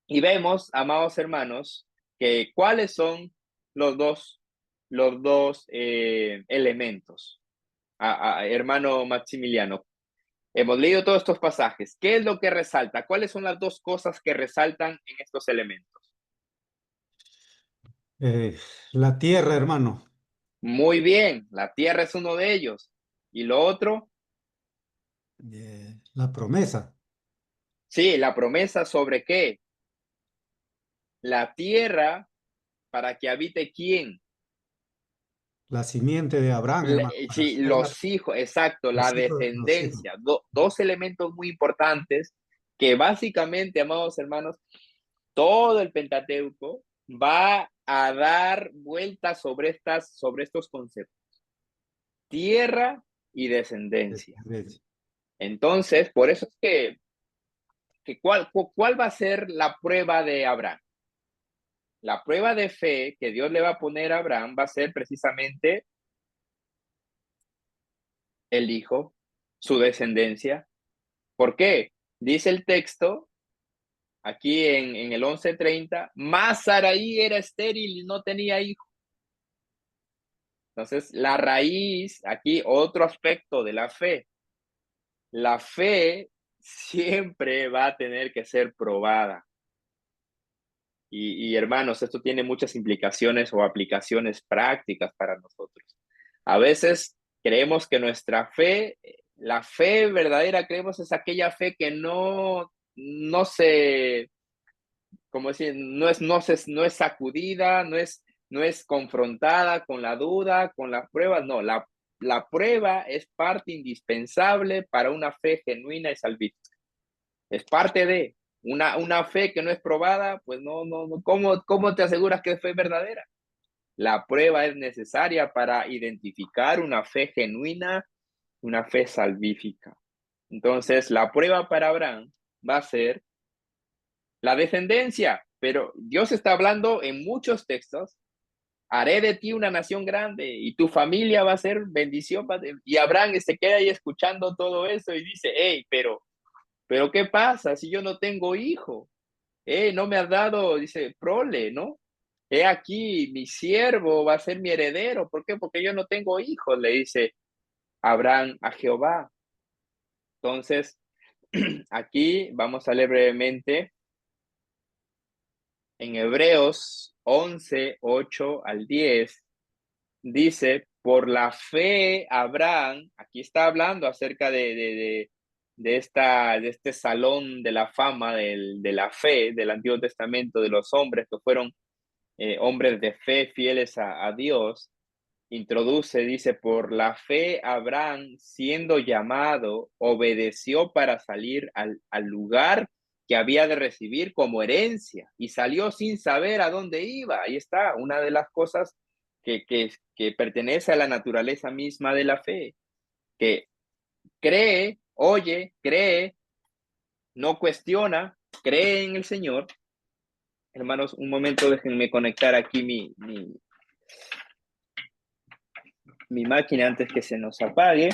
A: Y vemos, amados hermanos, que cuáles son los dos elementos. Hermano Maximiliano, hemos leído todos estos pasajes. ¿Qué es lo que resalta? ¿Cuáles son las dos cosas que resaltan en estos elementos?
B: Eh, la tierra, hermano,
A: Muy bien, la tierra es uno de ellos. ¿Y lo otro?
B: la promesa,
A: Sí, la promesa sobre qué. La tierra para que habite quién.
B: la simiente de Abraham, hermano, para
A: Sí,
B: ser
A: los hijos, exacto, la
B: los hijos de los hijos.
A: descendencia. Dos elementos muy importantes que básicamente, amados hermanos, todo el Pentateuco va a dar vueltas sobre estos conceptos: tierra y descendencia.
B: Descendencia.
A: Entonces, por eso es que ¿cuál va a ser la prueba de Abraham? La prueba de fe que Dios le va a poner a Abraham va a ser precisamente el hijo, su descendencia. ¿Por qué? Dice el texto aquí en el 11:30, más Saraí era estéril y no tenía hijo. Entonces, la raíz, aquí otro aspecto de la fe. La fe siempre va a tener que ser probada. Y hermanos, esto tiene muchas implicaciones o aplicaciones prácticas para nosotros. A veces creemos que nuestra fe, la fe verdadera, creemos es aquella fe que no se, como decir, no es sacudida, no es confrontada con la duda, con las pruebas. No, la prueba es parte indispensable para una fe genuina y salvífica. Es parte de una fe que no es probada, pues no. ¿Cómo te aseguras que es fe verdadera? La prueba es necesaria para identificar una fe genuina, una fe salvífica. Entonces, la prueba para Abraham va a ser la descendencia, pero Dios está hablando en muchos textos haré de ti una nación grande y tu familia va a ser bendición. Y Abraham se queda ahí escuchando todo eso y dice, hey, pero ¿qué pasa si yo no tengo hijo? No me has dado, dice, prole, ¿no? He aquí, mi siervo va a ser mi heredero. ¿Por qué? Porque yo no tengo hijos, le dice Abraham a Jehová. Entonces, aquí vamos a leer brevemente en Hebreos 11, 8 al 10. Dice, por la fe, Abraham, aquí está hablando acerca de este salón de la fama de la fe del Antiguo Testamento, de los hombres que fueron hombres de fe fieles a Dios. Introduce, dice, por la fe Abraham, siendo llamado, obedeció para salir al lugar que había de recibir como herencia y salió sin saber a dónde iba. Ahí está, una de las cosas que pertenece a la naturaleza misma de la fe, que cree, oye, cree, no cuestiona, cree en el Señor. Hermanos, un momento, déjenme conectar aquí mi máquina antes que se nos apague.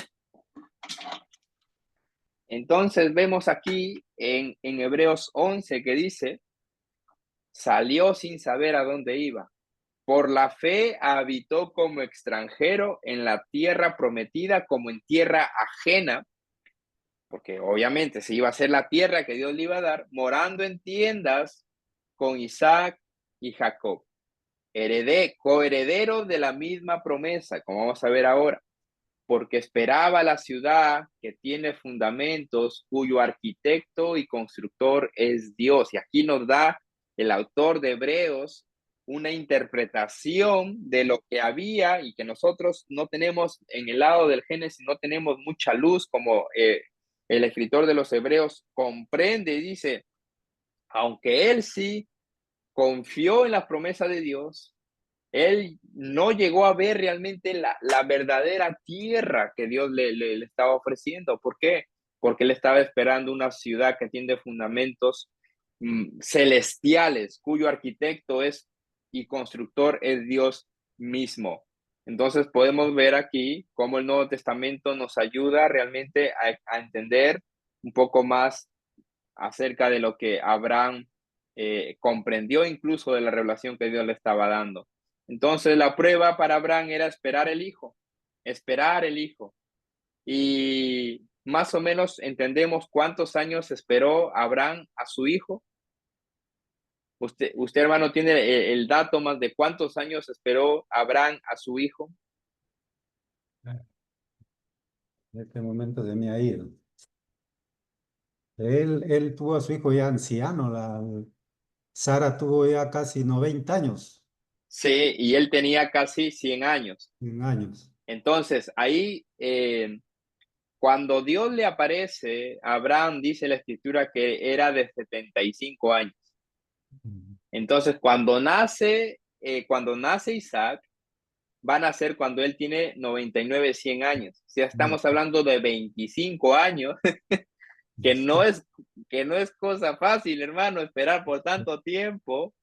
A: Entonces vemos aquí en Hebreos 11 que dice, salió sin saber a dónde iba. Por la fe habitó como extranjero en la tierra prometida, como en tierra ajena, porque obviamente se iba a ser la tierra que Dios le iba a dar, morando en tiendas con Isaac y Jacob, coherederos de la misma promesa, como vamos a ver ahora, porque esperaba la ciudad que tiene fundamentos, cuyo arquitecto y constructor es Dios. Y aquí nos da el autor de Hebreos una interpretación de lo que había y que nosotros no tenemos en el lado del Génesis, no tenemos mucha luz, como el escritor de los Hebreos comprende y dice, aunque él sí confió en la promesa de Dios, él no llegó a ver realmente la verdadera tierra que Dios le estaba ofreciendo. ¿Por qué? Porque él estaba esperando una ciudad que tiene fundamentos celestiales, cuyo arquitecto es y constructor es Dios mismo. Entonces podemos ver aquí cómo el Nuevo Testamento nos ayuda realmente a entender un poco más acerca de lo que Abraham comprendió incluso de la revelación que Dios le estaba dando. Entonces la prueba para Abraham era esperar el hijo, esperar el hijo. Y más o menos entendemos cuántos años esperó Abraham a su hijo. Usted hermano, tiene el dato más de cuántos años esperó Abraham a su hijo.
B: En este momento se me ha ido. Él tuvo a su hijo ya anciano, Sara tuvo ya casi 90 años,
A: Sí, y él tenía casi 100 años.
B: 100 años.
A: Entonces, ahí cuando Dios le aparece, Abraham dice la escritura que era de 75 años. Entonces, cuando nace Isaac, van a ser cuando él tiene 99, 100 años. O sea, estamos hablando de 25 años, que que no es cosa fácil, hermano, esperar por tanto tiempo,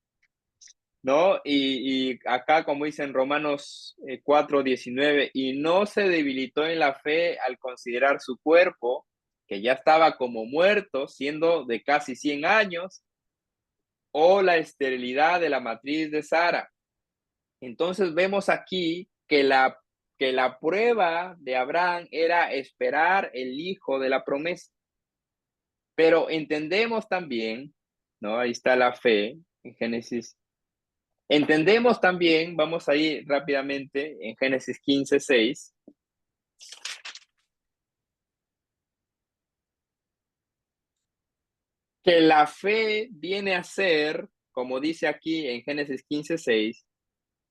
A: ¿no? Y acá, como dice en Romanos 4:19, y no se debilitó en la fe al considerar su cuerpo, que ya estaba como muerto, siendo de casi 100 años, o la esterilidad de la matriz de Sara. Entonces vemos aquí que la prueba de Abraham era esperar el hijo de la promesa. Pero entendemos también, ¿no? Ahí está la fe en Génesis. Entendemos también, vamos a ir rápidamente en Génesis 15:6, que la fe viene a ser, como dice aquí en Génesis 15:6,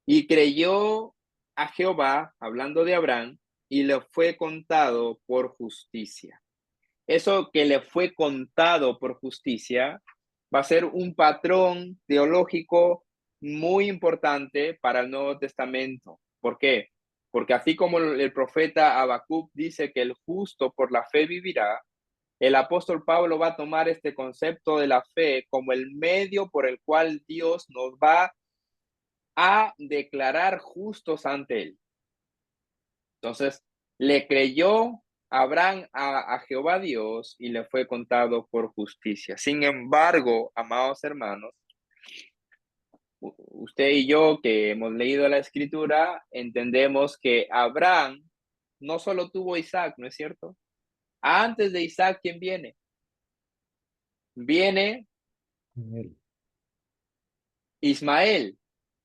A: y creyó a Jehová, hablando de Abraham, y le fue contado por justicia. Eso que le fue contado por justicia va a ser un patrón teológico muy importante para el Nuevo Testamento. ¿Por qué? Porque así como el profeta Habacuc dice que el justo por la fe vivirá, el apóstol Pablo va a tomar este concepto de la fe como el medio por el cual Dios nos va a declarar justos ante él. Entonces, le creyó Abraham a Jehová Dios y le fue contado por justicia. Sin embargo, amados hermanos, usted y yo que hemos leído la escritura, entendemos que Abraham no solo tuvo Isaac, ¿no es cierto? Antes de Isaac, ¿quién viene? Viene
B: Ismael,
A: Ismael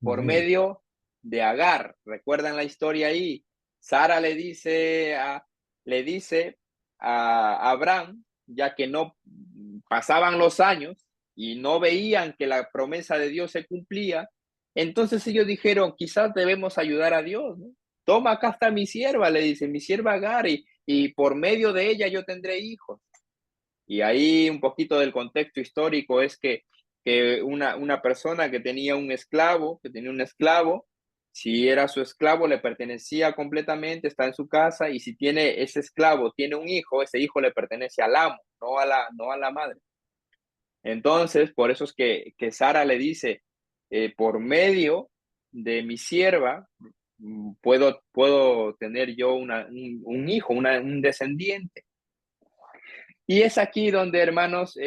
A: por
B: Ismael.
A: medio de Agar. ¿Recuerdan la historia ahí? Sara le dice a Abraham, ya que no pasaban los años y no veían que la promesa de Dios se cumplía, entonces ellos dijeron, quizás debemos ayudar a Dios, ¿no? Toma, acá está mi sierva, le dice, mi sierva Agar, y por medio de ella yo tendré hijos. Y ahí un poquito del contexto histórico es que una persona que tenía un esclavo, si era su esclavo, le pertenecía completamente, está en su casa, y si tiene ese esclavo, tiene un hijo, ese hijo le pertenece al amo, no a la madre. Entonces, por eso es que Sara le dice, por medio de mi sierva, puedo tener yo un hijo, un descendiente. Y es aquí donde, hermanos,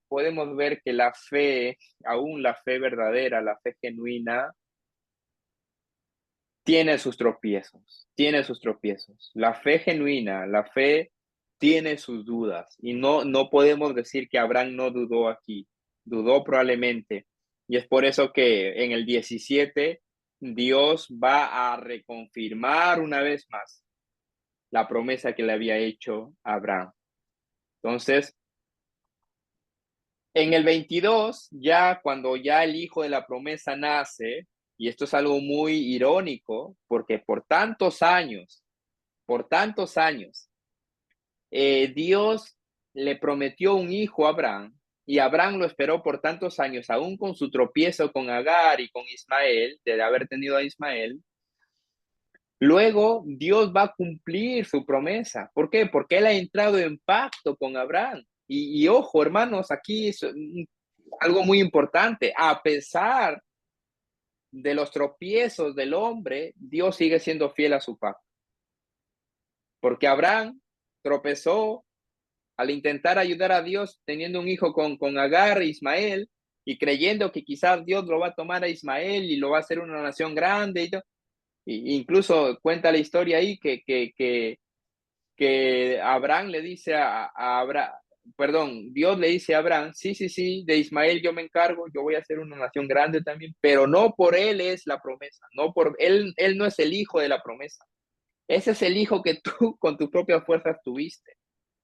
A: podemos ver que la fe, aún la fe verdadera, la fe genuina, tiene sus tropiezos, tiene sus tropiezos. La fe genuina, la fe tiene sus dudas. Y no podemos decir que Abraham no dudó aquí, dudó probablemente. Y es por eso que en el 17 Dios va a reconfirmar una vez más la promesa que le había hecho a Abraham. Entonces, en el 22, ya cuando ya el hijo de la promesa nace, y esto es algo muy irónico, porque por tantos años, Dios le prometió un hijo a Abraham, y Abraham lo esperó por tantos años, aún con su tropiezo con Agar y con Ismael, de haber tenido a Ismael. Luego Dios va a cumplir su promesa. ¿Por qué? Porque él ha entrado en pacto con Abraham. Y ojo, hermanos, aquí es algo muy importante. A pesar de los tropiezos del hombre, Dios sigue siendo fiel a su pacto. Porque Abraham tropezó al intentar ayudar a Dios teniendo un hijo con Agar e Ismael, y creyendo que quizás Dios lo va a tomar a Ismael y lo va a hacer una nación grande y todo. Y incluso cuenta la historia ahí que Abraham le dice a Abraham, perdón, Dios le dice a Abraham, sí, de Ismael yo me encargo, yo voy a hacer una nación grande también, pero no por él es la promesa, no por él no es el hijo de la promesa. Ese es el hijo que tú con tus propias fuerzas tuviste.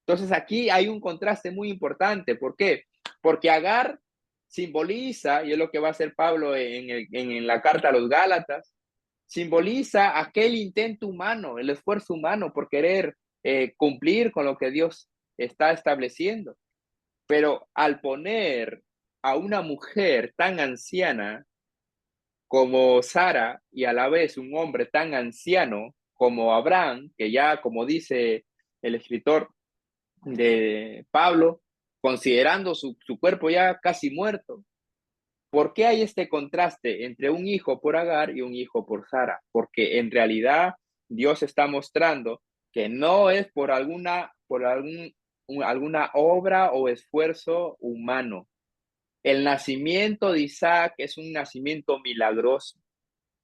A: Entonces aquí hay un contraste muy importante. ¿Por qué? Porque Agar simboliza, y es lo que va a hacer Pablo en la carta a los Gálatas, simboliza aquel intento humano, el esfuerzo humano por querer cumplir con lo que Dios está estableciendo. Pero al poner a una mujer tan anciana como Sara y a la vez un hombre tan anciano como Abraham, que ya, como dice el escritor de Pablo, considerando su cuerpo ya casi muerto, ¿por qué hay este contraste entre un hijo por Agar y un hijo por Sara? Porque en realidad Dios está mostrando que no es alguna obra o esfuerzo humano. El nacimiento de Isaac es un nacimiento milagroso,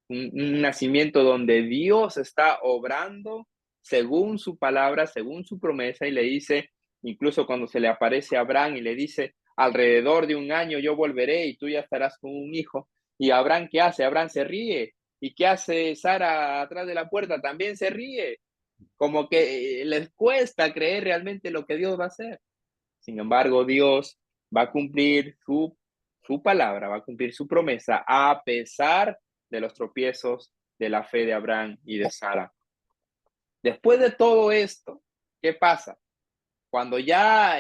A: un nacimiento donde Dios está obrando según su palabra, según su promesa, y le dice, incluso cuando se le aparece a Abraham y le dice, alrededor de un año yo volveré y tú ya estarás con un hijo. Y Abraham, ¿qué hace? Abraham se ríe. ¿Y qué hace Sara atrás de la puerta? También se ríe. Como que les cuesta creer realmente lo que Dios va a hacer. Sin embargo, Dios va a cumplir su palabra, va a cumplir su promesa, a pesar de los tropiezos de la fe de Abraham y de Sara. Después de todo esto, ¿qué pasa? Cuando ya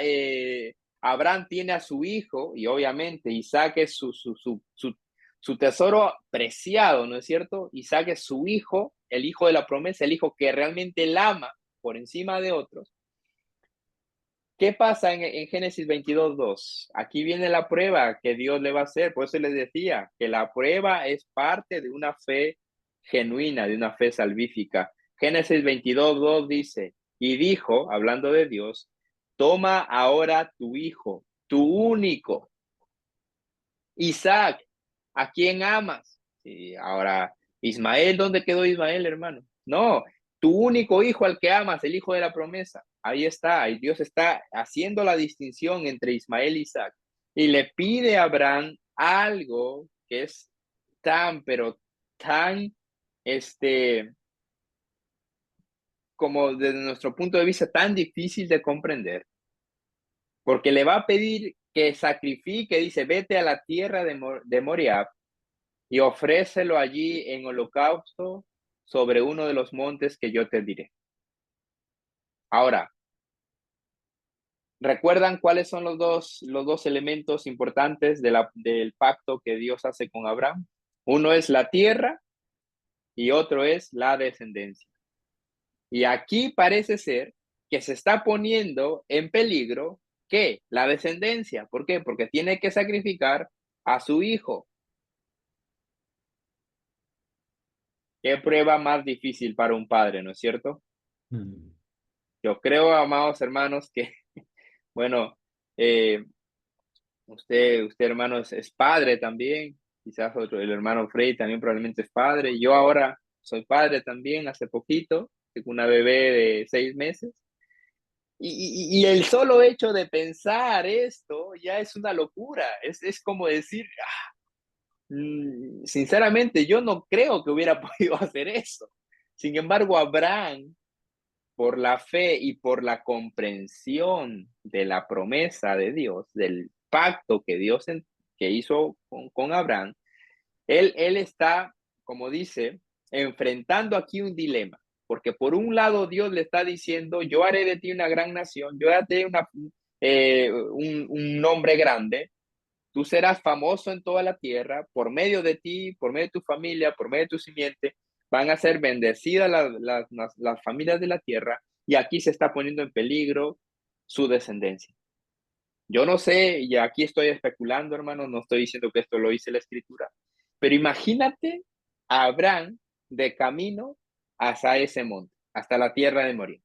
A: Abraham tiene a su hijo, y obviamente Isaac es su tesoro preciado, ¿no es cierto? Isaac es su hijo, el hijo de la promesa, el hijo que realmente él ama por encima de otros. ¿Qué pasa en Génesis 22:2? Aquí viene la prueba que Dios le va a hacer. Por eso les decía que la prueba es parte de una fe genuina, de una fe salvífica. Génesis 22:2 dice, y dijo, hablando de Dios, toma ahora tu hijo, tu único, Isaac, ¿a quién amas? Y ahora, Ismael, ¿dónde quedó Ismael, hermano? No, tu único hijo al que amas, el hijo de la promesa. Ahí está, y Dios está haciendo la distinción entre Ismael y Isaac. Y le pide a Abraham algo que es tan, pero tan, como desde nuestro punto de vista, tan difícil de comprender. Porque le va a pedir que sacrifique, dice, vete a la tierra de Moriab y ofrécelo allí en holocausto sobre uno de los montes que yo te diré. Ahora, ¿recuerdan cuáles son los dos elementos importantes del pacto que Dios hace con Abraham? Uno es la tierra y otro es la descendencia. Y aquí parece ser que se está poniendo en peligro, ¿qué? La descendencia. ¿Por qué? Porque tiene que sacrificar a su hijo. ¿Qué prueba más difícil para un padre, no es cierto?
B: Mm.
A: Yo creo, amados hermanos, que, bueno, eh, usted hermano, es padre también. Quizás el hermano Frey también probablemente es padre. Yo ahora soy padre también, hace poquito, tengo una bebé de 6 meses. Y el solo hecho de pensar esto ya es una locura. Es como decir, sinceramente, yo no creo que hubiera podido hacer eso. Sin embargo, Abraham, por la fe y por la comprensión de la promesa de Dios, del pacto que Dios que hizo con Abraham, él está, como dice, enfrentando aquí un dilema, porque por un lado Dios le está diciendo, yo haré de ti una gran nación, yo haré un nombre grande, tú serás famoso en toda la tierra, por medio de ti, por medio de tu familia, por medio de tu simiente, van a ser bendecidas las familias de la tierra, y aquí se está poniendo en peligro su descendencia. Yo no sé, y aquí estoy especulando, hermano, no estoy diciendo que esto lo dice la escritura, pero imagínate a Abraham de camino hasta ese monte, hasta la tierra de Moria.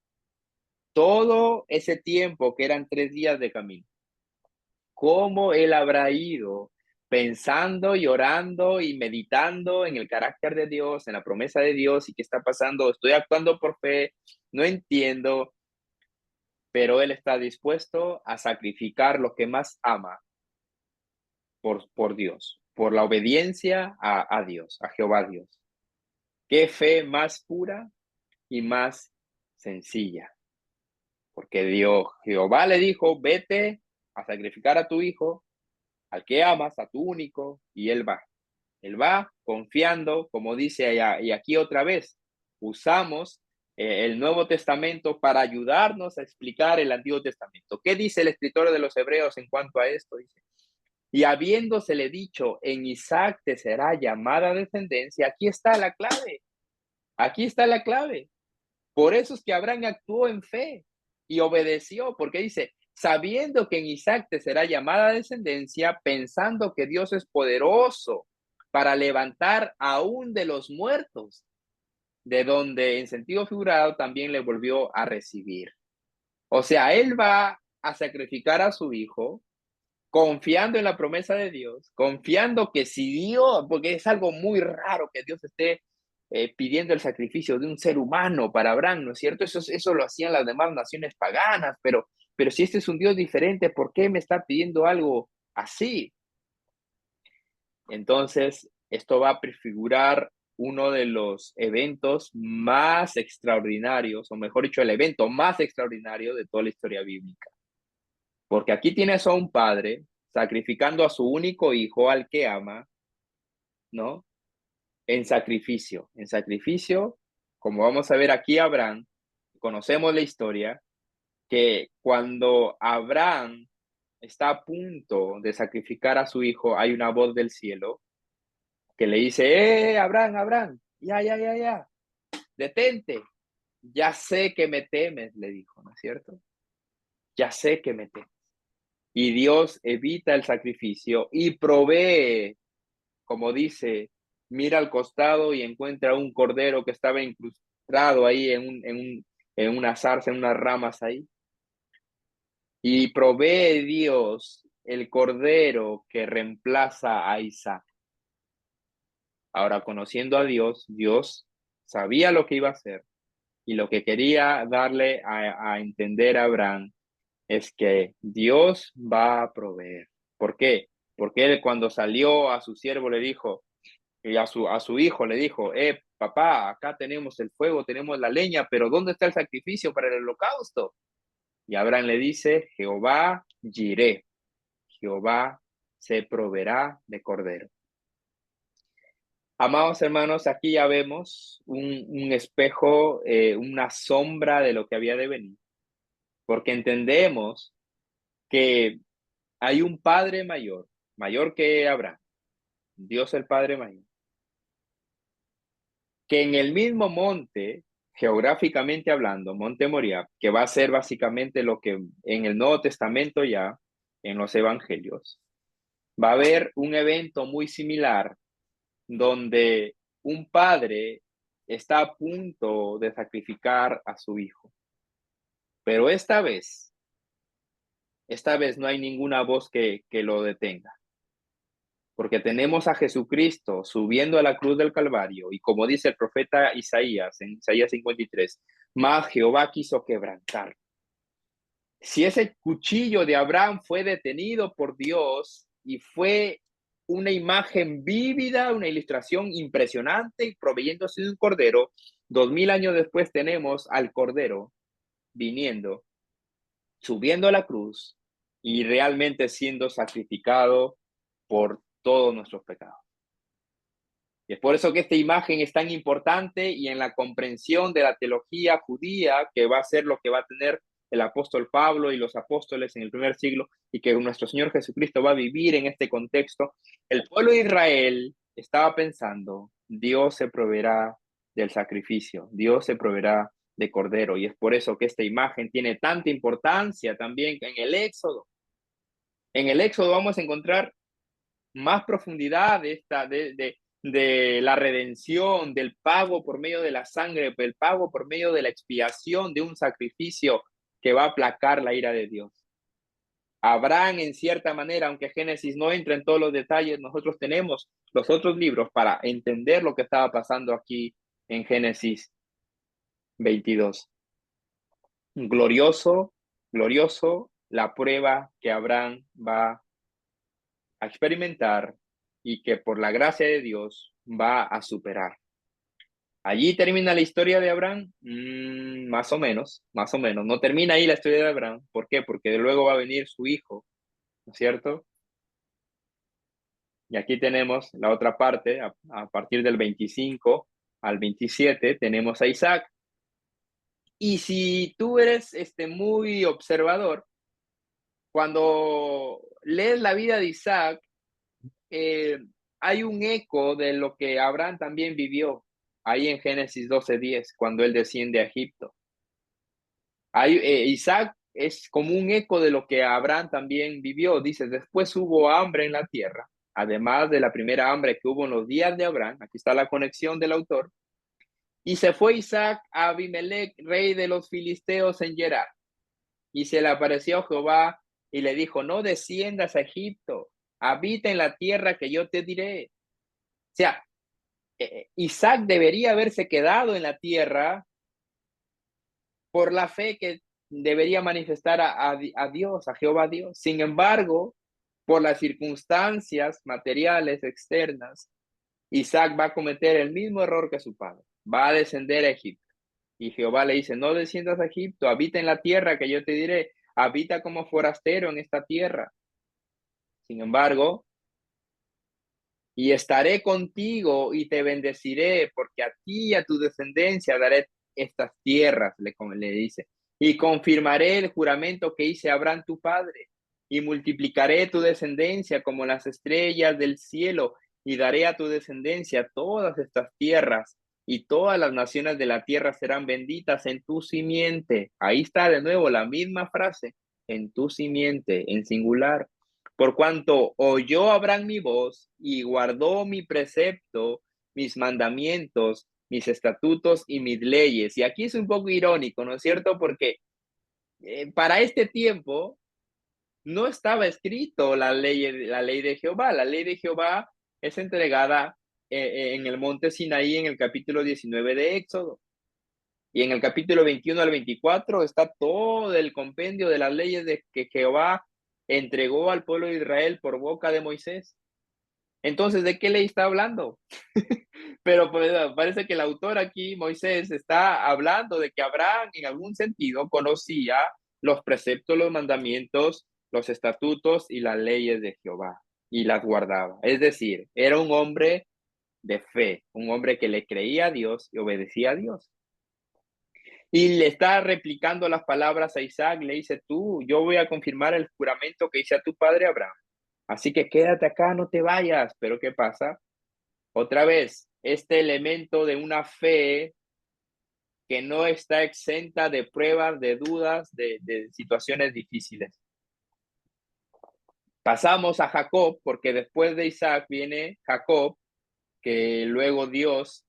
A: Todo ese tiempo que eran 3 días de camino, ¿cómo él habrá ido pensando y orando y meditando en el carácter de Dios, en la promesa de Dios y qué está pasando? Estoy actuando por fe, no entiendo, pero él está dispuesto a sacrificar lo que más ama por Dios, por la obediencia a Dios, a Jehová Dios. ¿Qué fe más pura y más sencilla? Porque Jehová le dijo, vete a sacrificar a tu hijo, al que amas, a tu único, y él va. Él va confiando, como dice allá, y aquí otra vez, usamos el Nuevo Testamento para ayudarnos a explicar el Antiguo Testamento. ¿Qué dice el escritor de los Hebreos en cuanto a esto? Dice, y habiéndosele dicho, en Isaac te será llamada descendencia, aquí está la clave, aquí está la clave. Por eso es que Abraham actuó en fe y obedeció, porque dice, sabiendo que en Isaac te será llamada descendencia, pensando que Dios es poderoso para levantar aún de los muertos, de donde en sentido figurado también le volvió a recibir. O sea, él va a sacrificar a su hijo, confiando en la promesa de Dios, confiando que si Dios, porque es algo muy raro que Dios esté pidiendo el sacrificio de un ser humano para Abraham, ¿no es cierto? Eso lo hacían las demás naciones paganas, pero si este es un Dios diferente, ¿por qué me está pidiendo algo así? Entonces, esto va a prefigurar uno de los eventos más extraordinarios, o mejor dicho, el evento más extraordinario de toda la historia bíblica. Porque aquí tienes a un padre sacrificando a su único hijo al que ama, ¿no? En sacrificio, como vamos a ver aquí Abraham, conocemos la historia, que cuando Abraham está a punto de sacrificar a su hijo, hay una voz del cielo que le dice, Abraham, Abraham, ya, detente, ya sé que me temes, le dijo, ¿no es cierto? ya sé que me temes. Y Dios evita el sacrificio y provee, como dice, mira al costado y encuentra un cordero que estaba incrustado ahí en una zarza, en unas ramas ahí. Y provee Dios el cordero que reemplaza a Isaac. Ahora, conociendo a Dios, Dios sabía lo que iba a hacer y lo que quería darle a entender a Abraham es que Dios va a proveer. ¿Por qué? Porque él cuando salió a su siervo le dijo, y a su hijo le dijo, papá, acá tenemos el fuego, tenemos la leña, pero ¿dónde está el sacrificio para el holocausto? Y Abraham le dice, Jehová Jireh, Jehová se proveerá de cordero. Amados hermanos, aquí ya vemos un espejo, una sombra de lo que había de venir, porque entendemos que hay un Padre mayor, mayor que Abraham, Dios el Padre mayor, que en el mismo monte, geográficamente hablando, Monte Moriah, que va a ser básicamente lo que en el Nuevo Testamento ya, en los Evangelios, va a haber un evento muy similar donde un padre está a punto de sacrificar a su hijo. Pero esta vez no hay ninguna voz que lo detenga. Porque tenemos a Jesucristo subiendo a la cruz del Calvario y como dice el profeta Isaías en Isaías 53, más Jehová quiso quebrantar. Si ese cuchillo de Abraham fue detenido por Dios y fue una imagen vívida, una ilustración impresionante, proveyéndose de un cordero, 2000 años después tenemos al cordero viniendo, subiendo a la cruz y realmente siendo sacrificado por todos nuestros pecados. Y es por eso que esta imagen es tan importante y en la comprensión de la teología judía, que va a ser lo que va a tener el apóstol Pablo y los apóstoles en el primer siglo, y que nuestro Señor Jesucristo va a vivir en este contexto, el pueblo de Israel estaba pensando, Dios se proveerá del sacrificio, Dios se proveerá de cordero, y es por eso que esta imagen tiene tanta importancia también en el Éxodo. En el Éxodo vamos a encontrar más profundidad de la redención, del pago por medio de la sangre, del pago por medio de la expiación de un sacrificio que va a aplacar la ira de Dios. Abraham, en cierta manera, aunque Génesis no entra en todos los detalles, nosotros tenemos los otros libros para entender lo que estaba pasando aquí en Génesis 22. Glorioso, glorioso la prueba que Abraham va a experimentar y que por la gracia de Dios va a superar. Allí termina la historia de Abraham, más o menos, no termina ahí la historia de Abraham. ¿Por qué? Porque luego va a venir su hijo, ¿no es cierto? Y aquí tenemos la otra parte, a partir del 25 al 27 tenemos a Isaac. Y si tú eres muy observador, cuando lees la vida de Isaac, hay un eco de lo que Abraham también vivió ahí en Génesis 12:10, cuando él desciende a Egipto. Isaac es como un eco de lo que Abraham también vivió. Dice, después hubo hambre en la tierra, además de la primera hambre que hubo en los días de Abraham. Aquí está la conexión del autor. Y se fue Isaac a Abimelech, rey de los filisteos en Gerar. Y se le apareció Jehová y le dijo, no desciendas a Egipto, habita en la tierra que yo te diré. O sea, Isaac debería haberse quedado en la tierra por la fe que debería manifestar a Dios, a Jehová Dios. Sin embargo, por las circunstancias materiales externas, Isaac va a cometer el mismo error que su padre. Va a descender a Egipto. Y Jehová le dice, no desciendas a Egipto, habita en la tierra que yo te diré, habita como forastero en esta tierra. Sin embargo, y estaré contigo y te bendeciré, porque a ti y a tu descendencia daré estas tierras, le dice, y confirmaré el juramento que hice a Abraham tu padre, y multiplicaré tu descendencia como las estrellas del cielo, y daré a tu descendencia todas estas tierras, y todas las naciones de la tierra serán benditas en tu simiente. Ahí está de nuevo la misma frase. en tu simiente, en singular, por cuanto oyó Abraham mi voz y guardó mi precepto, mis mandamientos, mis estatutos y mis leyes. Y aquí es un poco irónico, ¿no es cierto? Porque para este tiempo no estaba escrito la ley de Jehová. La ley de Jehová es entregada en el monte Sinaí en el capítulo 19 de Éxodo. Y en el capítulo 21 al 24 está todo el compendio de las leyes de que Jehová entregó al pueblo de Israel por boca de Moisés. Entonces, ¿de qué ley está hablando? Pero pues, parece que el autor aquí, Moisés, está hablando de que Abraham en algún sentido conocía los preceptos, los mandamientos, los estatutos y las leyes de Jehová y las guardaba. Es decir, era un hombre de fe, un hombre que le creía a Dios y obedecía a Dios. Y le está replicando las palabras a Isaac, le dice, tú, yo voy a confirmar el juramento que hice a tu padre Abraham. Así que quédate acá, no te vayas. Pero ¿qué pasa? Otra vez, este elemento de una fe que no está exenta de pruebas, de dudas, de situaciones difíciles. Pasamos a Jacob, porque después de Isaac viene Jacob, que luego Dios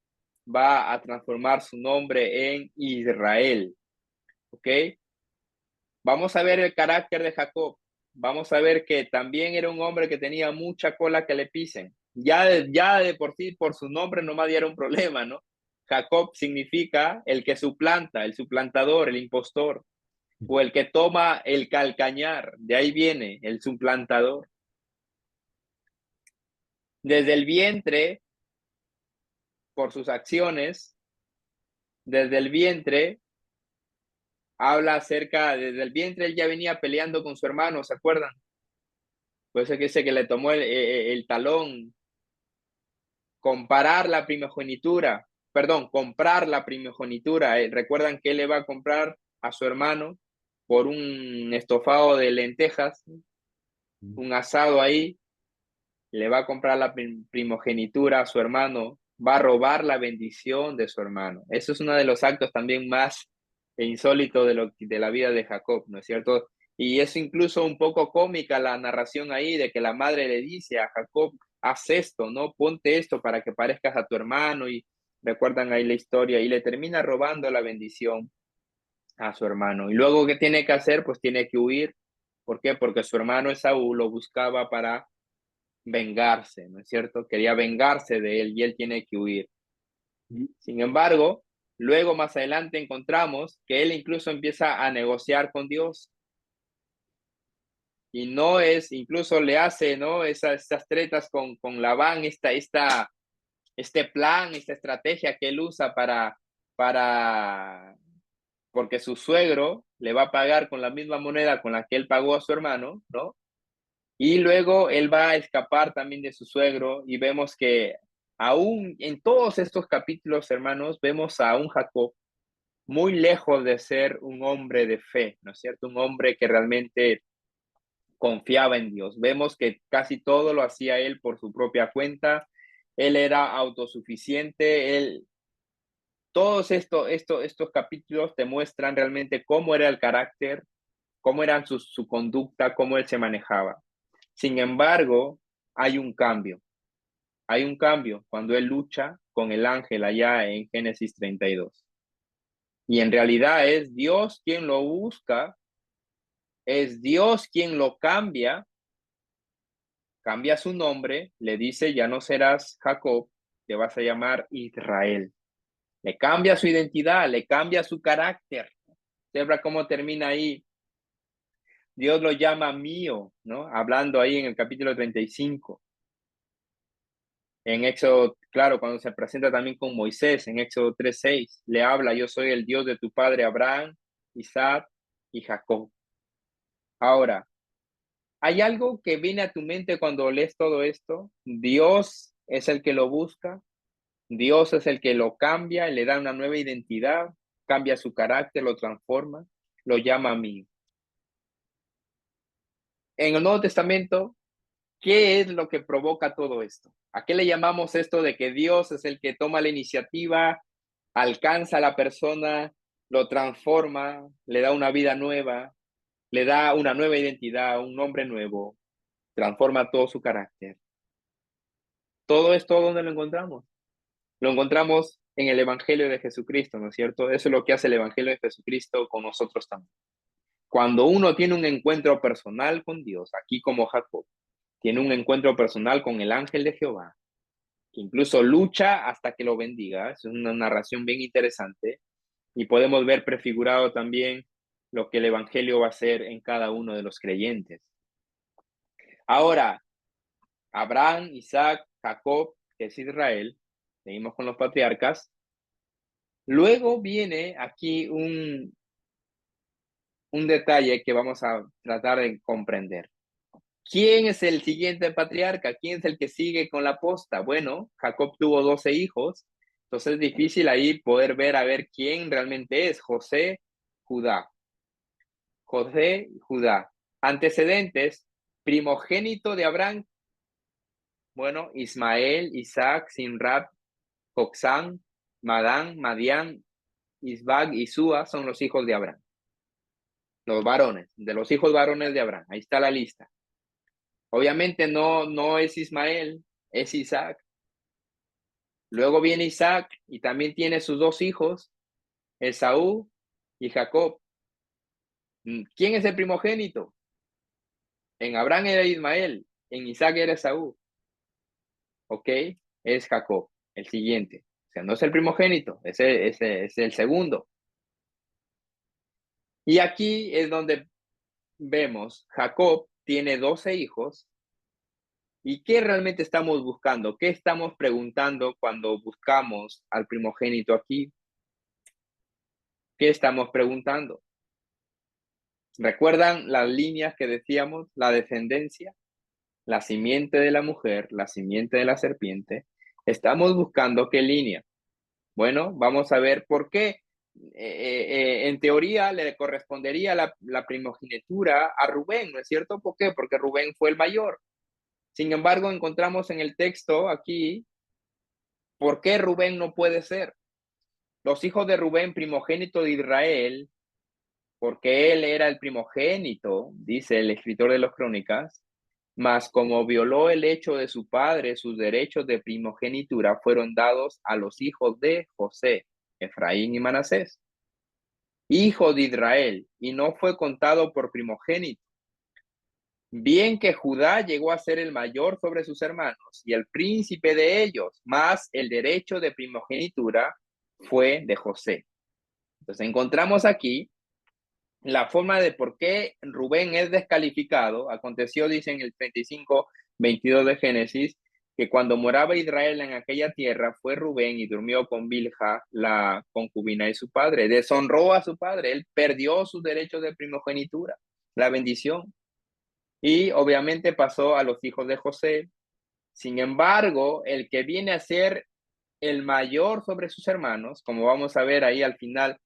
A: va a transformar su nombre en Israel. ¿Ok? Vamos a ver el carácter de Jacob. Vamos a ver que también era un hombre que tenía mucha cola que le pisen. Ya de por sí, por su nombre nomás ya era un problema, ¿no? Jacob significa el que suplanta, el suplantador, el impostor, o el que toma el calcañar. De ahí viene el suplantador. Desde el vientre, por sus acciones, desde el vientre, habla acerca, desde el vientre él ya venía peleando con su hermano, ¿se acuerdan? Pues es que dice que le tomó el talón, comprar la primogenitura. Recuerdan que él le va a comprar a su hermano por un estofado de lentejas, un asado ahí, le va a comprar la primogenitura a su hermano, va a robar la bendición de su hermano. Eso es uno de los actos también más insólitos de la vida de Jacob, ¿no es cierto? Y es incluso un poco cómica la narración ahí de que la madre le dice a Jacob, haz esto, ¿no? Ponte esto para que parezcas a tu hermano, y recuerdan ahí la historia, y le termina robando la bendición a su hermano. Y luego, ¿qué tiene que hacer? Pues tiene que huir. ¿Por qué? Porque su hermano Esaú lo buscaba para vengarse, ¿no es cierto? Quería vengarse de él y él tiene que huir. Sin embargo, luego más adelante encontramos que él incluso empieza a negociar con Dios. Y no es, incluso le hace, ¿no? Esas tretas con Labán, este plan, esta estrategia que él usa porque su suegro le va a pagar con la misma moneda con la que él pagó a su hermano, ¿no? Y luego él va a escapar también de su suegro, y vemos que aún en todos estos capítulos, hermanos, vemos a un Jacob muy lejos de ser un hombre de fe, ¿no es cierto? Un hombre que realmente confiaba en Dios. Vemos que casi todo lo hacía él por su propia cuenta. Él era autosuficiente. Todos estos capítulos te muestran realmente cómo era el carácter, cómo era su conducta, cómo él se manejaba. Sin embargo, hay un cambio. Hay un cambio cuando él lucha con el ángel allá en Génesis 32. Y en realidad es Dios quien lo busca, es Dios quien lo cambia su nombre, le dice, ya no serás Jacob, te vas a llamar Israel. Le cambia su identidad, le cambia su carácter. ¿Sabrá cómo termina ahí? Dios lo llama mío, ¿no? Hablando ahí en el capítulo 35. En Éxodo, claro, cuando se presenta también con Moisés, en Éxodo 3:6, le habla, yo soy el Dios de tu padre Abraham, Isaac y Jacob. Ahora, ¿hay algo que viene a tu mente cuando lees todo esto? Dios es el que lo busca, Dios es el que lo cambia, le da una nueva identidad, cambia su carácter, lo transforma, lo llama a mí. En el Nuevo Testamento, ¿qué es lo que provoca todo esto? ¿A qué le llamamos esto de que Dios es el que toma la iniciativa, alcanza a la persona, lo transforma, le da una vida nueva? le da una nueva identidad, un nombre nuevo, transforma todo su carácter. Todo esto, ¿dónde lo encontramos? Lo encontramos en el Evangelio de Jesucristo, ¿no es cierto? Eso es lo que hace el Evangelio de Jesucristo con nosotros también. Cuando uno tiene un encuentro personal con Dios, aquí como Jacob, tiene un encuentro personal con el ángel de Jehová, que incluso lucha hasta que lo bendiga. Es una narración bien interesante y podemos ver prefigurado también lo que el Evangelio va a hacer en cada uno de los creyentes. Ahora, Abraham, Isaac, Jacob, que es Israel, seguimos con los patriarcas. Luego viene aquí un detalle que vamos a tratar de comprender. ¿Quién es el siguiente patriarca? ¿Quién es el que sigue con la posta? Bueno, Jacob tuvo 12 hijos, entonces es difícil ahí poder ver a ver quién realmente es. José, Judá. José, Judá. Antecedentes, primogénito de Abraham. Bueno, Ismael, Isaac, Sinrab, Joxán, Madán, Madián, Isbag y Súa son los hijos de Abraham. Los varones, de los hijos varones de Abraham. Ahí está la lista. Obviamente no es Ismael, es Isaac. Luego viene Isaac y también tiene sus dos hijos, Esaú y Jacob. ¿Quién es el primogénito? En Abraham era Ismael, en Isaac era Esaú. ¿Ok? Es Jacob, el siguiente. O sea, no es el primogénito, ese es el segundo. Y aquí es donde vemos, Jacob tiene 12 hijos. ¿Y qué realmente estamos buscando? ¿Qué estamos preguntando cuando buscamos al primogénito aquí? ¿Qué estamos preguntando? ¿Recuerdan las líneas que decíamos? La descendencia, la simiente de la mujer, la simiente de la serpiente. Estamos buscando qué línea. Bueno, vamos a ver por qué. En teoría le correspondería la primogenitura a Rubén, ¿no es cierto? ¿Por qué? Porque Rubén fue el mayor. Sin embargo, encontramos en el texto aquí, ¿por qué Rubén no puede ser? Los hijos de Rubén, primogénito de Israel, porque él era el primogénito, dice el escritor de las Crónicas, mas como violó el hecho de su padre, sus derechos de primogenitura fueron dados a los hijos de José, Efraín y Manasés, hijo de Israel, y no fue contado por primogénito. Bien que Judá llegó a ser el mayor sobre sus hermanos y el príncipe de ellos, mas el derecho de primogenitura fue de José. Entonces encontramos aquí la forma de por qué Rubén es descalificado. Aconteció, dice en el 35:22 de Génesis, que cuando moraba Israel en aquella tierra, fue Rubén y durmió con Bilha, la concubina de su padre. Deshonró a su padre, él perdió sus derechos de primogenitura, la bendición. Y obviamente pasó a los hijos de José. Sin embargo, el que viene a ser el mayor sobre sus hermanos, como vamos a ver ahí al final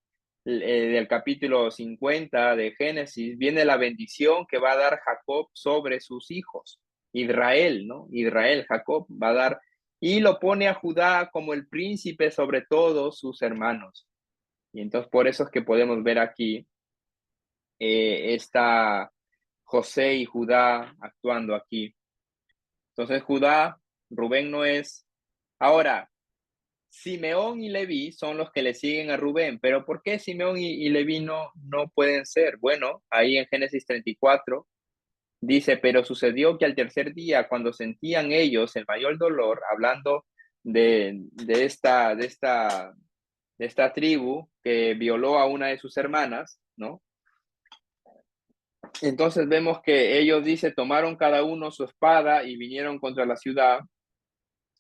A: del capítulo 50 de Génesis, viene la bendición que va a dar Jacob sobre sus hijos. Israel, ¿no? Israel, Jacob va a dar, y lo pone a Judá como el príncipe sobre todos sus hermanos. Y entonces por eso es que podemos ver aquí esta José y Judá actuando aquí. Entonces Judá, Rubén no es. Ahora, Simeón y Leví son los que le siguen a Rubén, pero ¿por qué Simeón y Leví no pueden ser? Bueno, ahí en Génesis 34 dice, pero sucedió que al tercer día, cuando sentían ellos el mayor dolor, hablando de esta tribu que violó a una de sus hermanas, ¿no? Entonces vemos que ellos, dice, tomaron cada uno su espada y vinieron contra la ciudad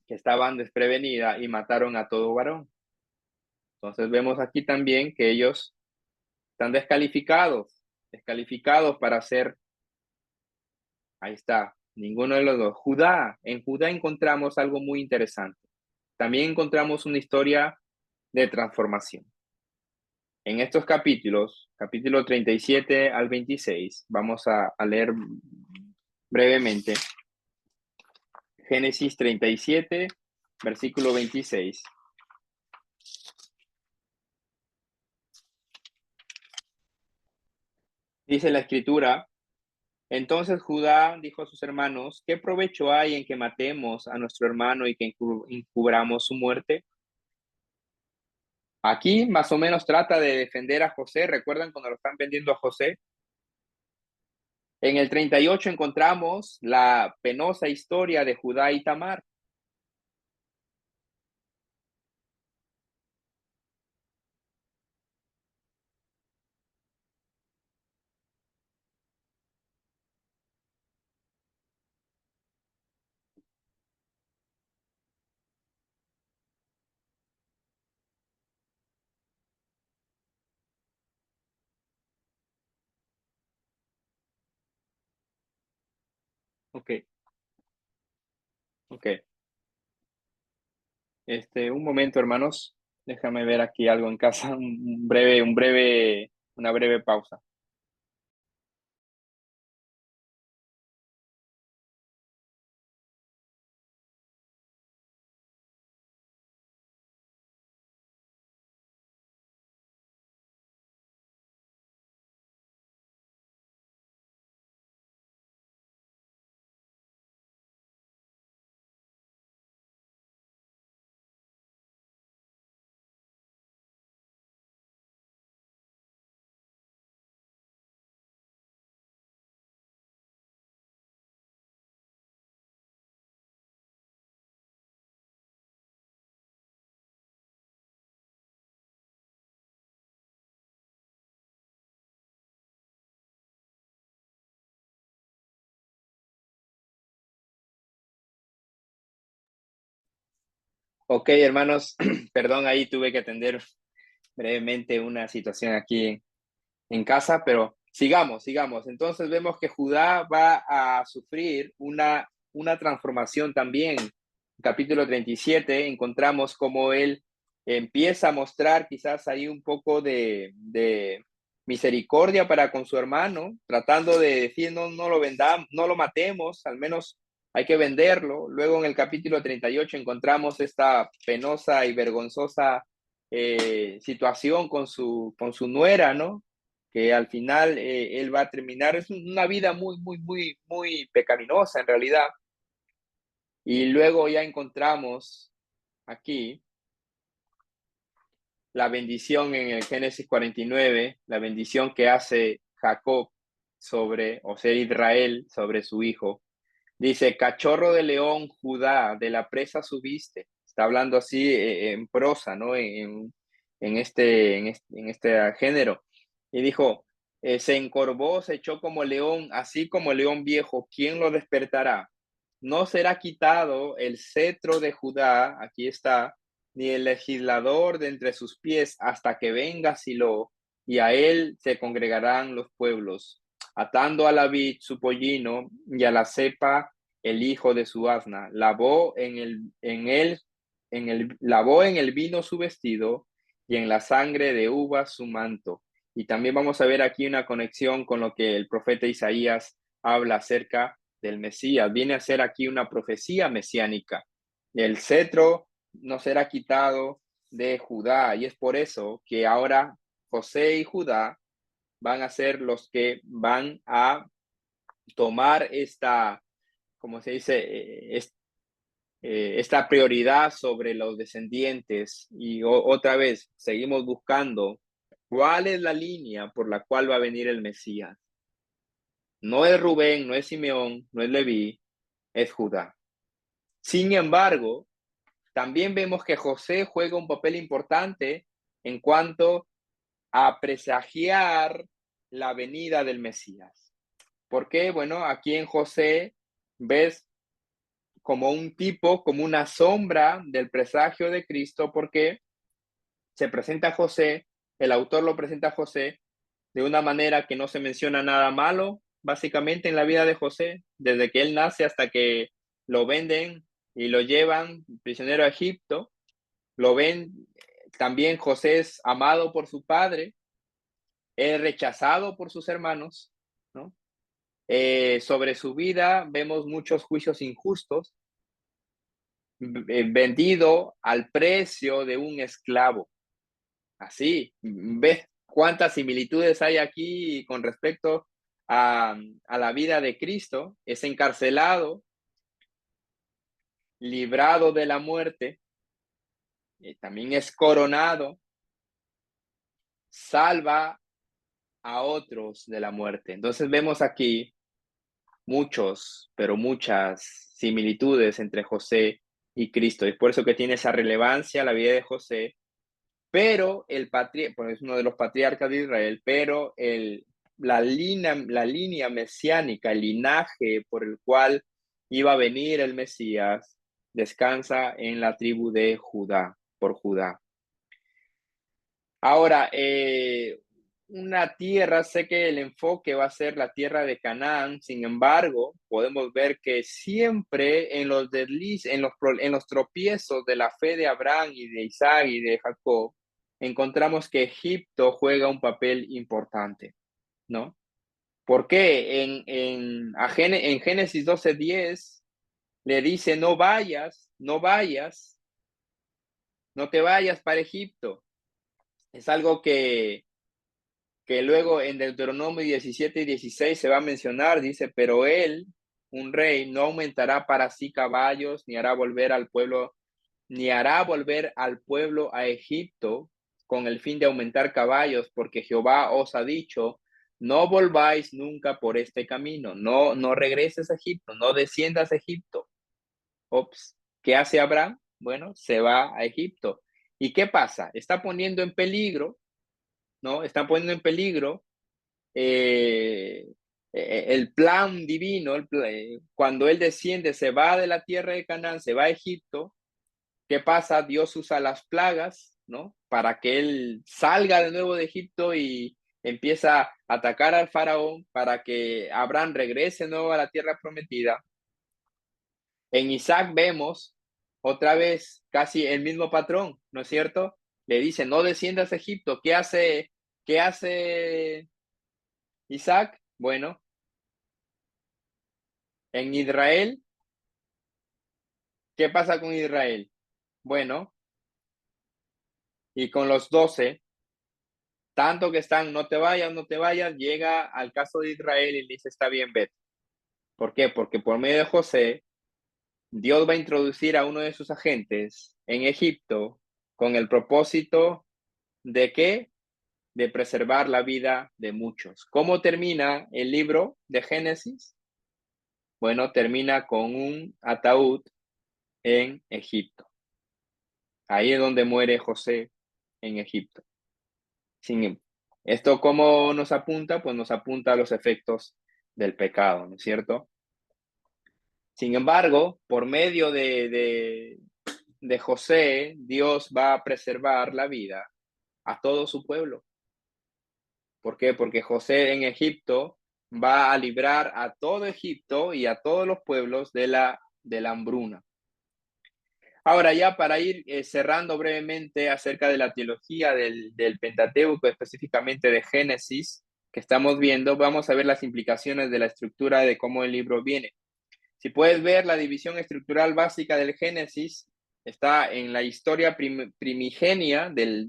A: que estaban desprevenida y mataron a todo varón. Entonces vemos aquí también que ellos están descalificados para ser, ahí está, ninguno de los dos. Judá, en Judá encontramos algo muy interesante. También encontramos una historia de transformación. En estos capítulos, capítulo 37 al 26, vamos a leer brevemente. Génesis 37, versículo 26. Dice la escritura: entonces Judá dijo a sus hermanos: ¿qué provecho hay en que matemos a nuestro hermano y que encubramos su muerte? Aquí más o menos trata de defender a José. ¿Recuerdan cuando lo están vendiendo a José? En el 38 encontramos la penosa historia de Judá y Tamar. Ok, ok. Un momento, hermanos. Déjame ver aquí algo en casa. Una breve pausa. Ok, hermanos, perdón, ahí tuve que atender brevemente una situación aquí en casa, pero sigamos. Entonces vemos que Judá va a sufrir una transformación también. Capítulo 37 encontramos cómo él empieza a mostrar quizás ahí un poco de misericordia para con su hermano, tratando de decir: no, no lo vendamos, no lo matemos, al menos hay que venderlo. Luego en el capítulo 38 encontramos esta penosa y vergonzosa situación con su nuera, ¿no? Que al final él va a terminar, es una vida muy pecaminosa en realidad. Y luego ya encontramos aquí la bendición en el Génesis 49, la bendición que hace Jacob sobre, o sea, Israel sobre su hijo. Dice: cachorro de león, Judá, de la presa subiste. Está hablando así en prosa, ¿no? En este género. Y dijo: se encorvó, se echó como león, así como el león viejo, ¿quién lo despertará? No será quitado el cetro de Judá, aquí está, ni el legislador de entre sus pies, hasta que venga Silo, y a él se congregarán los pueblos, atando a la vid su pollino y a la cepa el hijo de su asna. Lavó en el vino su vestido y en la sangre de uvas su manto. Y también vamos a ver aquí una conexión con lo que el profeta Isaías habla acerca del Mesías. Viene a ser aquí una profecía mesiánica. El cetro no será quitado de Judá, y es por eso que ahora José y Judá van a ser los que van a tomar esta, como se dice, esta prioridad sobre los descendientes. Y otra vez, seguimos buscando cuál es la línea por la cual va a venir el Mesías. No es Rubén, no es Simeón, no es Leví, es Judá. Sin embargo, también vemos que José juega un papel importante en cuanto a presagiar la venida del Mesías. ¿Por qué? Bueno, aquí en José ves como un tipo, como una sombra del presagio de Cristo, porque se presenta a José, el autor lo presenta a José de una manera que no se menciona nada malo, básicamente en la vida de José, desde que él nace hasta que lo venden y lo llevan prisionero a Egipto. Lo ven, también José es amado por su padre, es rechazado por sus hermanos, ¿no? Sobre su vida vemos muchos juicios injustos, vendido al precio de un esclavo. Así, ves ¿Cuántas similitudes hay aquí con respecto a la vida de Cristo? Es encarcelado, librado de la muerte, también es coronado, salva a otros de la muerte. Entonces vemos aquí pero muchas similitudes entre José y Cristo. Es por eso que tiene esa relevancia la vida de José, pero pues es uno de los patriarcas de Israel, pero la línea mesiánica, el linaje por el cual iba a venir el Mesías, descansa en la tribu de Judá, por Judá. Ahora, una tierra, sé que el enfoque va a ser la tierra de Canaán, sin embargo, podemos ver que siempre en los en los tropiezos de la fe de Abraham y de Isaac y de Jacob, encontramos que Egipto juega un papel importante, ¿no? ¿Por qué? En Génesis 12:10 le dice, no vayas, no vayas, no te vayas para Egipto. Es algo que luego en Deuteronomio 17:16 se va a mencionar, dice, pero él, un rey, no aumentará para sí caballos, ni hará volver al pueblo a Egipto con el fin de aumentar caballos, porque Jehová os ha dicho, no volváis nunca por este camino, no regreses a Egipto, no desciendas a Egipto. Ops, ¿qué hace Abraham? Bueno, se va a Egipto. ¿Y qué pasa? Está poniendo en peligro, ¿no? Está poniendo en peligro el plan divino, cuando él desciende, se va de la tierra de Canaán, se va a Egipto. ¿Qué pasa? Dios usa las plagas, ¿no? Para que él salga de nuevo de Egipto y empieza a atacar al faraón para que Abraham regrese de nuevo a la tierra prometida. En Isaac vemos otra vez casi el mismo patrón, ¿no es cierto? Le dice, no desciendas a Egipto. ¿Qué hace Isaac? Bueno, en Israel, ¿qué pasa con Israel? Bueno, y con los 12, tanto que están, no te vayas, llega al caso de Israel y le dice, está bien, vete. ¿Por qué? Porque por medio de José, Dios va a introducir a uno de sus agentes en Egipto con el propósito de ¿qué? De preservar la vida de muchos. ¿Cómo termina el libro de Génesis? Bueno, termina con un ataúd en Egipto. Ahí es donde muere José en Egipto. Esto, ¿cómo nos apunta? Pues nos apunta a los efectos del pecado, ¿no es cierto? Sin embargo, por medio de José, Dios va a preservar la vida a todo su pueblo. ¿Por qué? Porque José en Egipto va a librar a todo Egipto y a todos los pueblos de la hambruna. Ahora ya para ir cerrando brevemente acerca de la teología del Pentateuco, específicamente de Génesis, que estamos viendo, vamos a ver las implicaciones de la estructura de cómo el libro viene. Si puedes ver la división estructural básica del Génesis, está en la historia primigenia del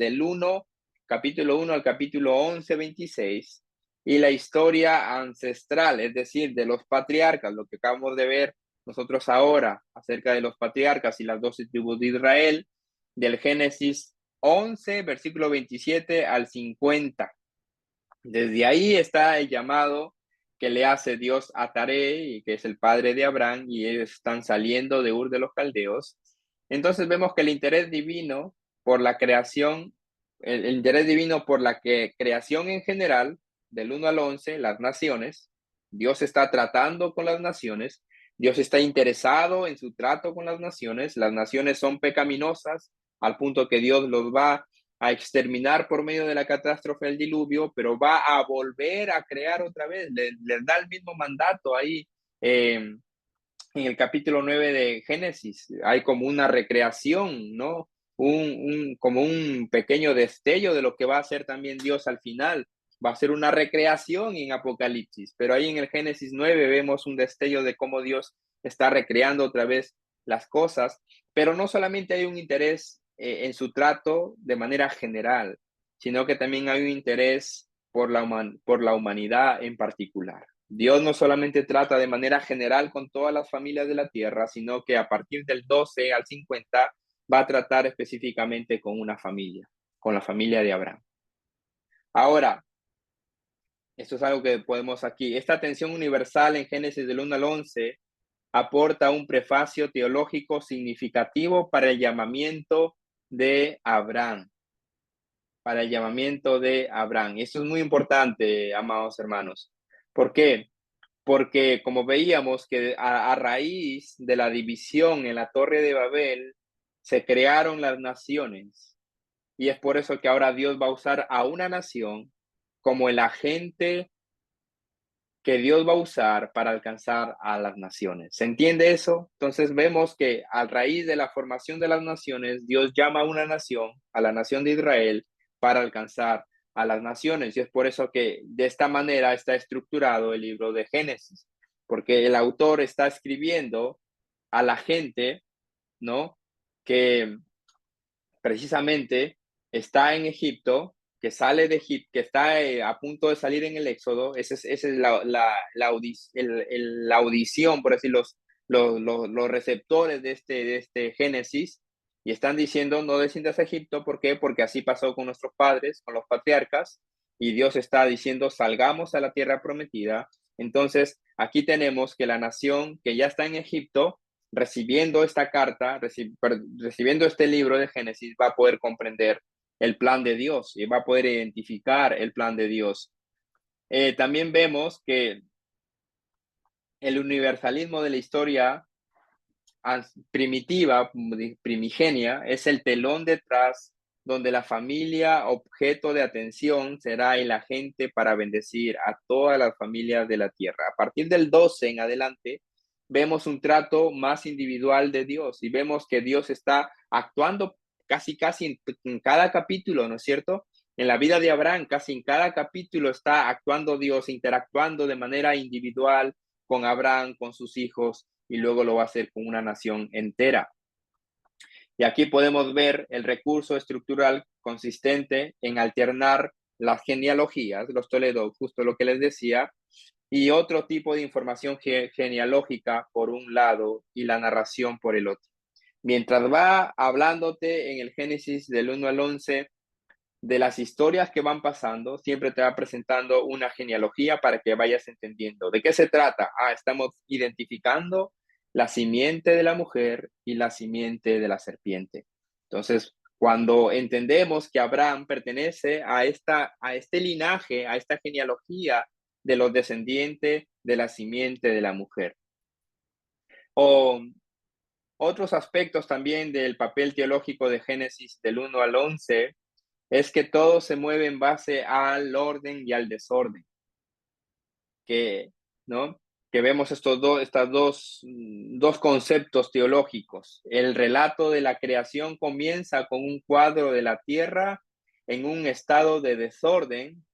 A: capítulo 1 al capítulo 11, 26, y la historia ancestral, es decir, de los patriarcas, lo que acabamos de ver nosotros ahora acerca de los patriarcas y las 12 tribus de Israel, del Génesis 11, versículo 27 al 50. Desde ahí está el llamado que le hace Dios a Taré, y que es el padre de Abraham, y ellos están saliendo de Ur de los Caldeos. Entonces vemos que el interés divino por la creación, el interés divino por la creación en general, del 1 al 11, las naciones, Dios está tratando con las naciones, Dios está interesado en su trato con las naciones son pecaminosas al punto que Dios los va a exterminar por medio de la catástrofe del diluvio, pero va a volver a crear otra vez, les da el mismo mandato ahí. En el capítulo 9 de Génesis hay como una recreación, ¿no? Como un pequeño destello de lo que va a hacer también Dios al final. Va a ser una recreación en Apocalipsis, pero ahí en el Génesis 9 vemos un destello de cómo Dios está recreando otra vez las cosas, pero no solamente hay un interés en su trato de manera general, sino que también hay un interés por por la humanidad en particular. Dios no solamente trata de manera general con todas las familias de la tierra, sino que a partir del 12 al 50 va a tratar específicamente con una familia, con la familia de Abraham. Ahora, esto es algo que podemos aquí. Esta atención universal en Génesis del 1 al 11 aporta un prefacio teológico significativo para el llamamiento de Abraham. Para el llamamiento de Abraham. Esto es muy importante, amados hermanos. ¿Por qué? Porque como veíamos que a raíz de la división en la Torre de Babel, se crearon las naciones. Y es por eso que ahora Dios va a usar a una nación como el agente que Dios va a usar para alcanzar a las naciones. ¿Se entiende eso? Entonces vemos que a raíz de la formación de las naciones, Dios llama a una nación, a la nación de Israel, para alcanzar a las naciones. Y es por eso que de esta manera está estructurado el libro de Génesis, porque el autor está escribiendo a la gente, ¿no? Que precisamente está en Egipto, que sale de Egipto, que está a punto de salir en el Éxodo. Esa es la audición, por decir, los receptores de este Génesis, y están diciendo, no desciendas a Egipto. ¿Por qué? Porque así pasó con nuestros padres, con los patriarcas, y Dios está diciendo, salgamos a la tierra prometida. Entonces, aquí tenemos que la nación que ya está en Egipto, recibiendo esta carta, recibiendo este libro de Génesis, va a poder comprender el plan de Dios y va a poder identificar el plan de Dios. También vemos que el universalismo de la historia primitiva, primigenia, es el telón detrás donde la familia, objeto de atención, será el agente para bendecir a todas las familias de la tierra. A partir del 12 en adelante, vemos un trato más individual de Dios y vemos que Dios está actuando casi en cada capítulo, ¿no es cierto? En la vida de Abraham, casi en cada capítulo está actuando Dios, interactuando de manera individual con Abraham, con sus hijos, y luego lo va a hacer con una nación entera. Y aquí podemos ver el recurso estructural consistente en alternar las genealogías, los Toledo, justo lo que les decía, y otro tipo de información genealógica por un lado y la narración por el otro. Mientras va hablándote en el Génesis del 1 al 11 de las historias que van pasando, siempre te va presentando una genealogía para que vayas entendiendo. ¿De qué se trata? Estamos identificando la simiente de la mujer y la simiente de la serpiente. Entonces, cuando entendemos que Abraham pertenece a este linaje, a esta genealogía de los descendientes de la simiente de la mujer. O otros aspectos también del papel teológico de Génesis del 1 al 11 es que todo se mueve en base al orden y al desorden. ¿No? Que vemos estos dos conceptos teológicos. El relato de la creación comienza con un cuadro de la tierra en un estado de desorden.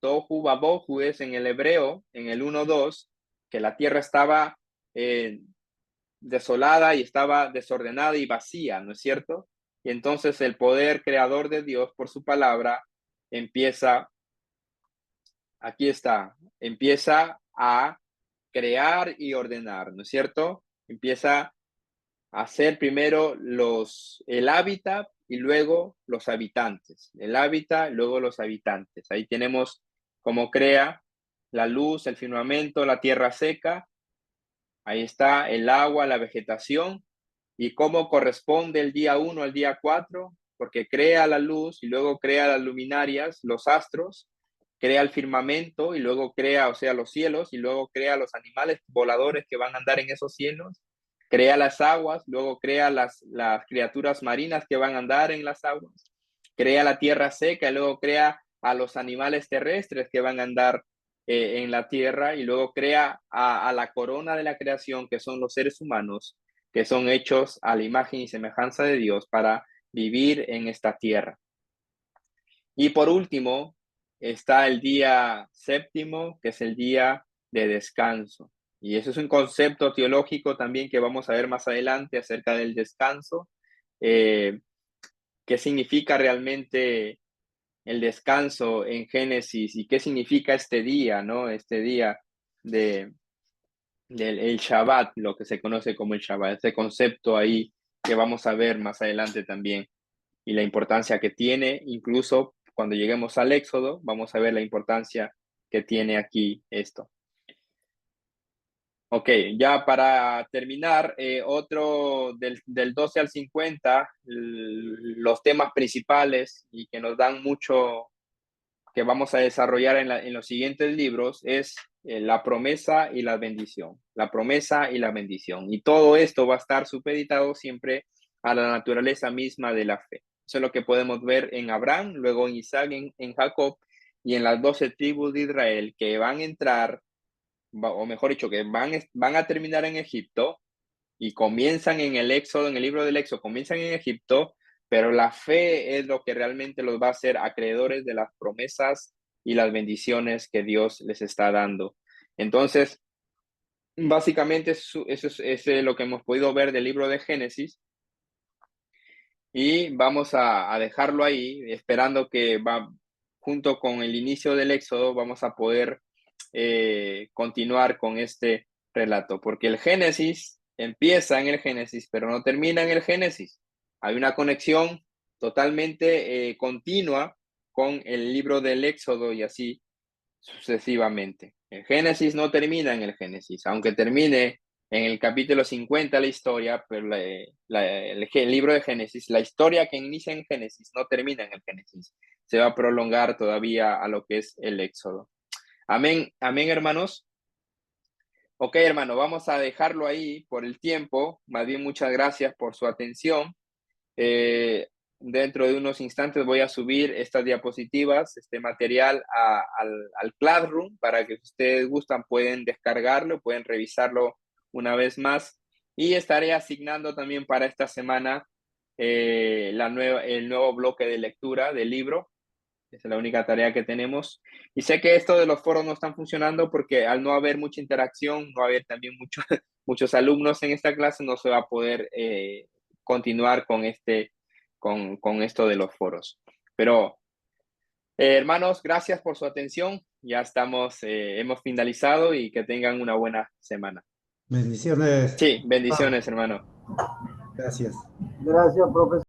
A: Tohu Babohu es en el hebreo, en el 1:2, que la tierra estaba desolada y estaba desordenada y vacía, ¿no es cierto? Y entonces el poder creador de Dios por su palabra empieza a crear y ordenar, ¿no es cierto? Empieza a hacer primero el hábitat y luego los habitantes. El hábitat, luego los habitantes. Ahí tenemos cómo crea la luz, el firmamento, la tierra seca. Ahí está el agua, la vegetación. Y cómo corresponde el día 1 al día 4, porque crea la luz y luego crea las luminarias, los astros, crea el firmamento y luego crea, o sea, los cielos, y luego crea los animales voladores que van a andar en esos cielos, crea las aguas, luego crea las criaturas marinas que van a andar en las aguas, crea la tierra seca y luego crea a los animales terrestres que van a andar en la tierra, y luego crea a la corona de la creación, que son los seres humanos, que son hechos a la imagen y semejanza de Dios para vivir en esta tierra. Y por último, está el día séptimo, que es el día de descanso. Y eso es un concepto teológico también que vamos a ver más adelante acerca del descanso. ¿Qué significa realmente el descanso en Génesis y qué significa este día, ¿no? Este día de, del el Shabbat, lo que se conoce como el Shabbat, este concepto ahí que vamos a ver más adelante también y la importancia que tiene, incluso cuando lleguemos al Éxodo, vamos a ver la importancia que tiene aquí esto. Ok, ya para terminar, otro del 12 al 50, los temas principales y que nos dan mucho, que vamos a desarrollar en los siguientes libros, es la promesa y la bendición. La promesa y la bendición. Y todo esto va a estar supeditado siempre a la naturaleza misma de la fe. Eso es lo que podemos ver en Abraham, luego en Isaac, en Jacob y en las 12 tribus de Israel que van a entrar, o mejor dicho, que van a terminar en Egipto y comienzan en el Éxodo, en el libro del Éxodo, comienzan en Egipto, pero la fe es lo que realmente los va a hacer acreedores de las promesas y las bendiciones que Dios les está dando. Entonces, básicamente eso es lo que hemos podido ver del libro de Génesis y vamos a dejarlo ahí, esperando que va junto con el inicio del Éxodo, vamos a poder continuar con este relato, porque el Génesis empieza en el Génesis, pero no termina en el Génesis. Hay una conexión totalmente continua con el libro del Éxodo y así sucesivamente. El Génesis no termina en el Génesis, aunque termine en el capítulo 50 la historia, pero el libro de Génesis, la historia que inicia en Génesis no termina en el Génesis, se va a prolongar todavía a lo que es el Éxodo. Amén, amén, hermanos. Ok, hermano, vamos a dejarlo ahí por el tiempo. Más bien, muchas gracias por su atención. Eh, Dentro de unos instantes voy a subir estas diapositivas, este material al Classroom para que si ustedes gustan pueden descargarlo, pueden revisarlo una vez más. Y estaré asignando también para esta semana el nuevo bloque de lectura del libro. Esa es la única tarea que tenemos. Y sé que esto de los foros no están funcionando porque al no haber mucha interacción, no haber también muchos alumnos en esta clase, no se va a poder continuar con esto de los foros. Pero, hermanos, gracias por su atención. Ya hemos finalizado y que tengan una buena semana.
B: Bendiciones.
A: Sí, bendiciones, hermano.
B: Gracias.
C: Gracias, profesor.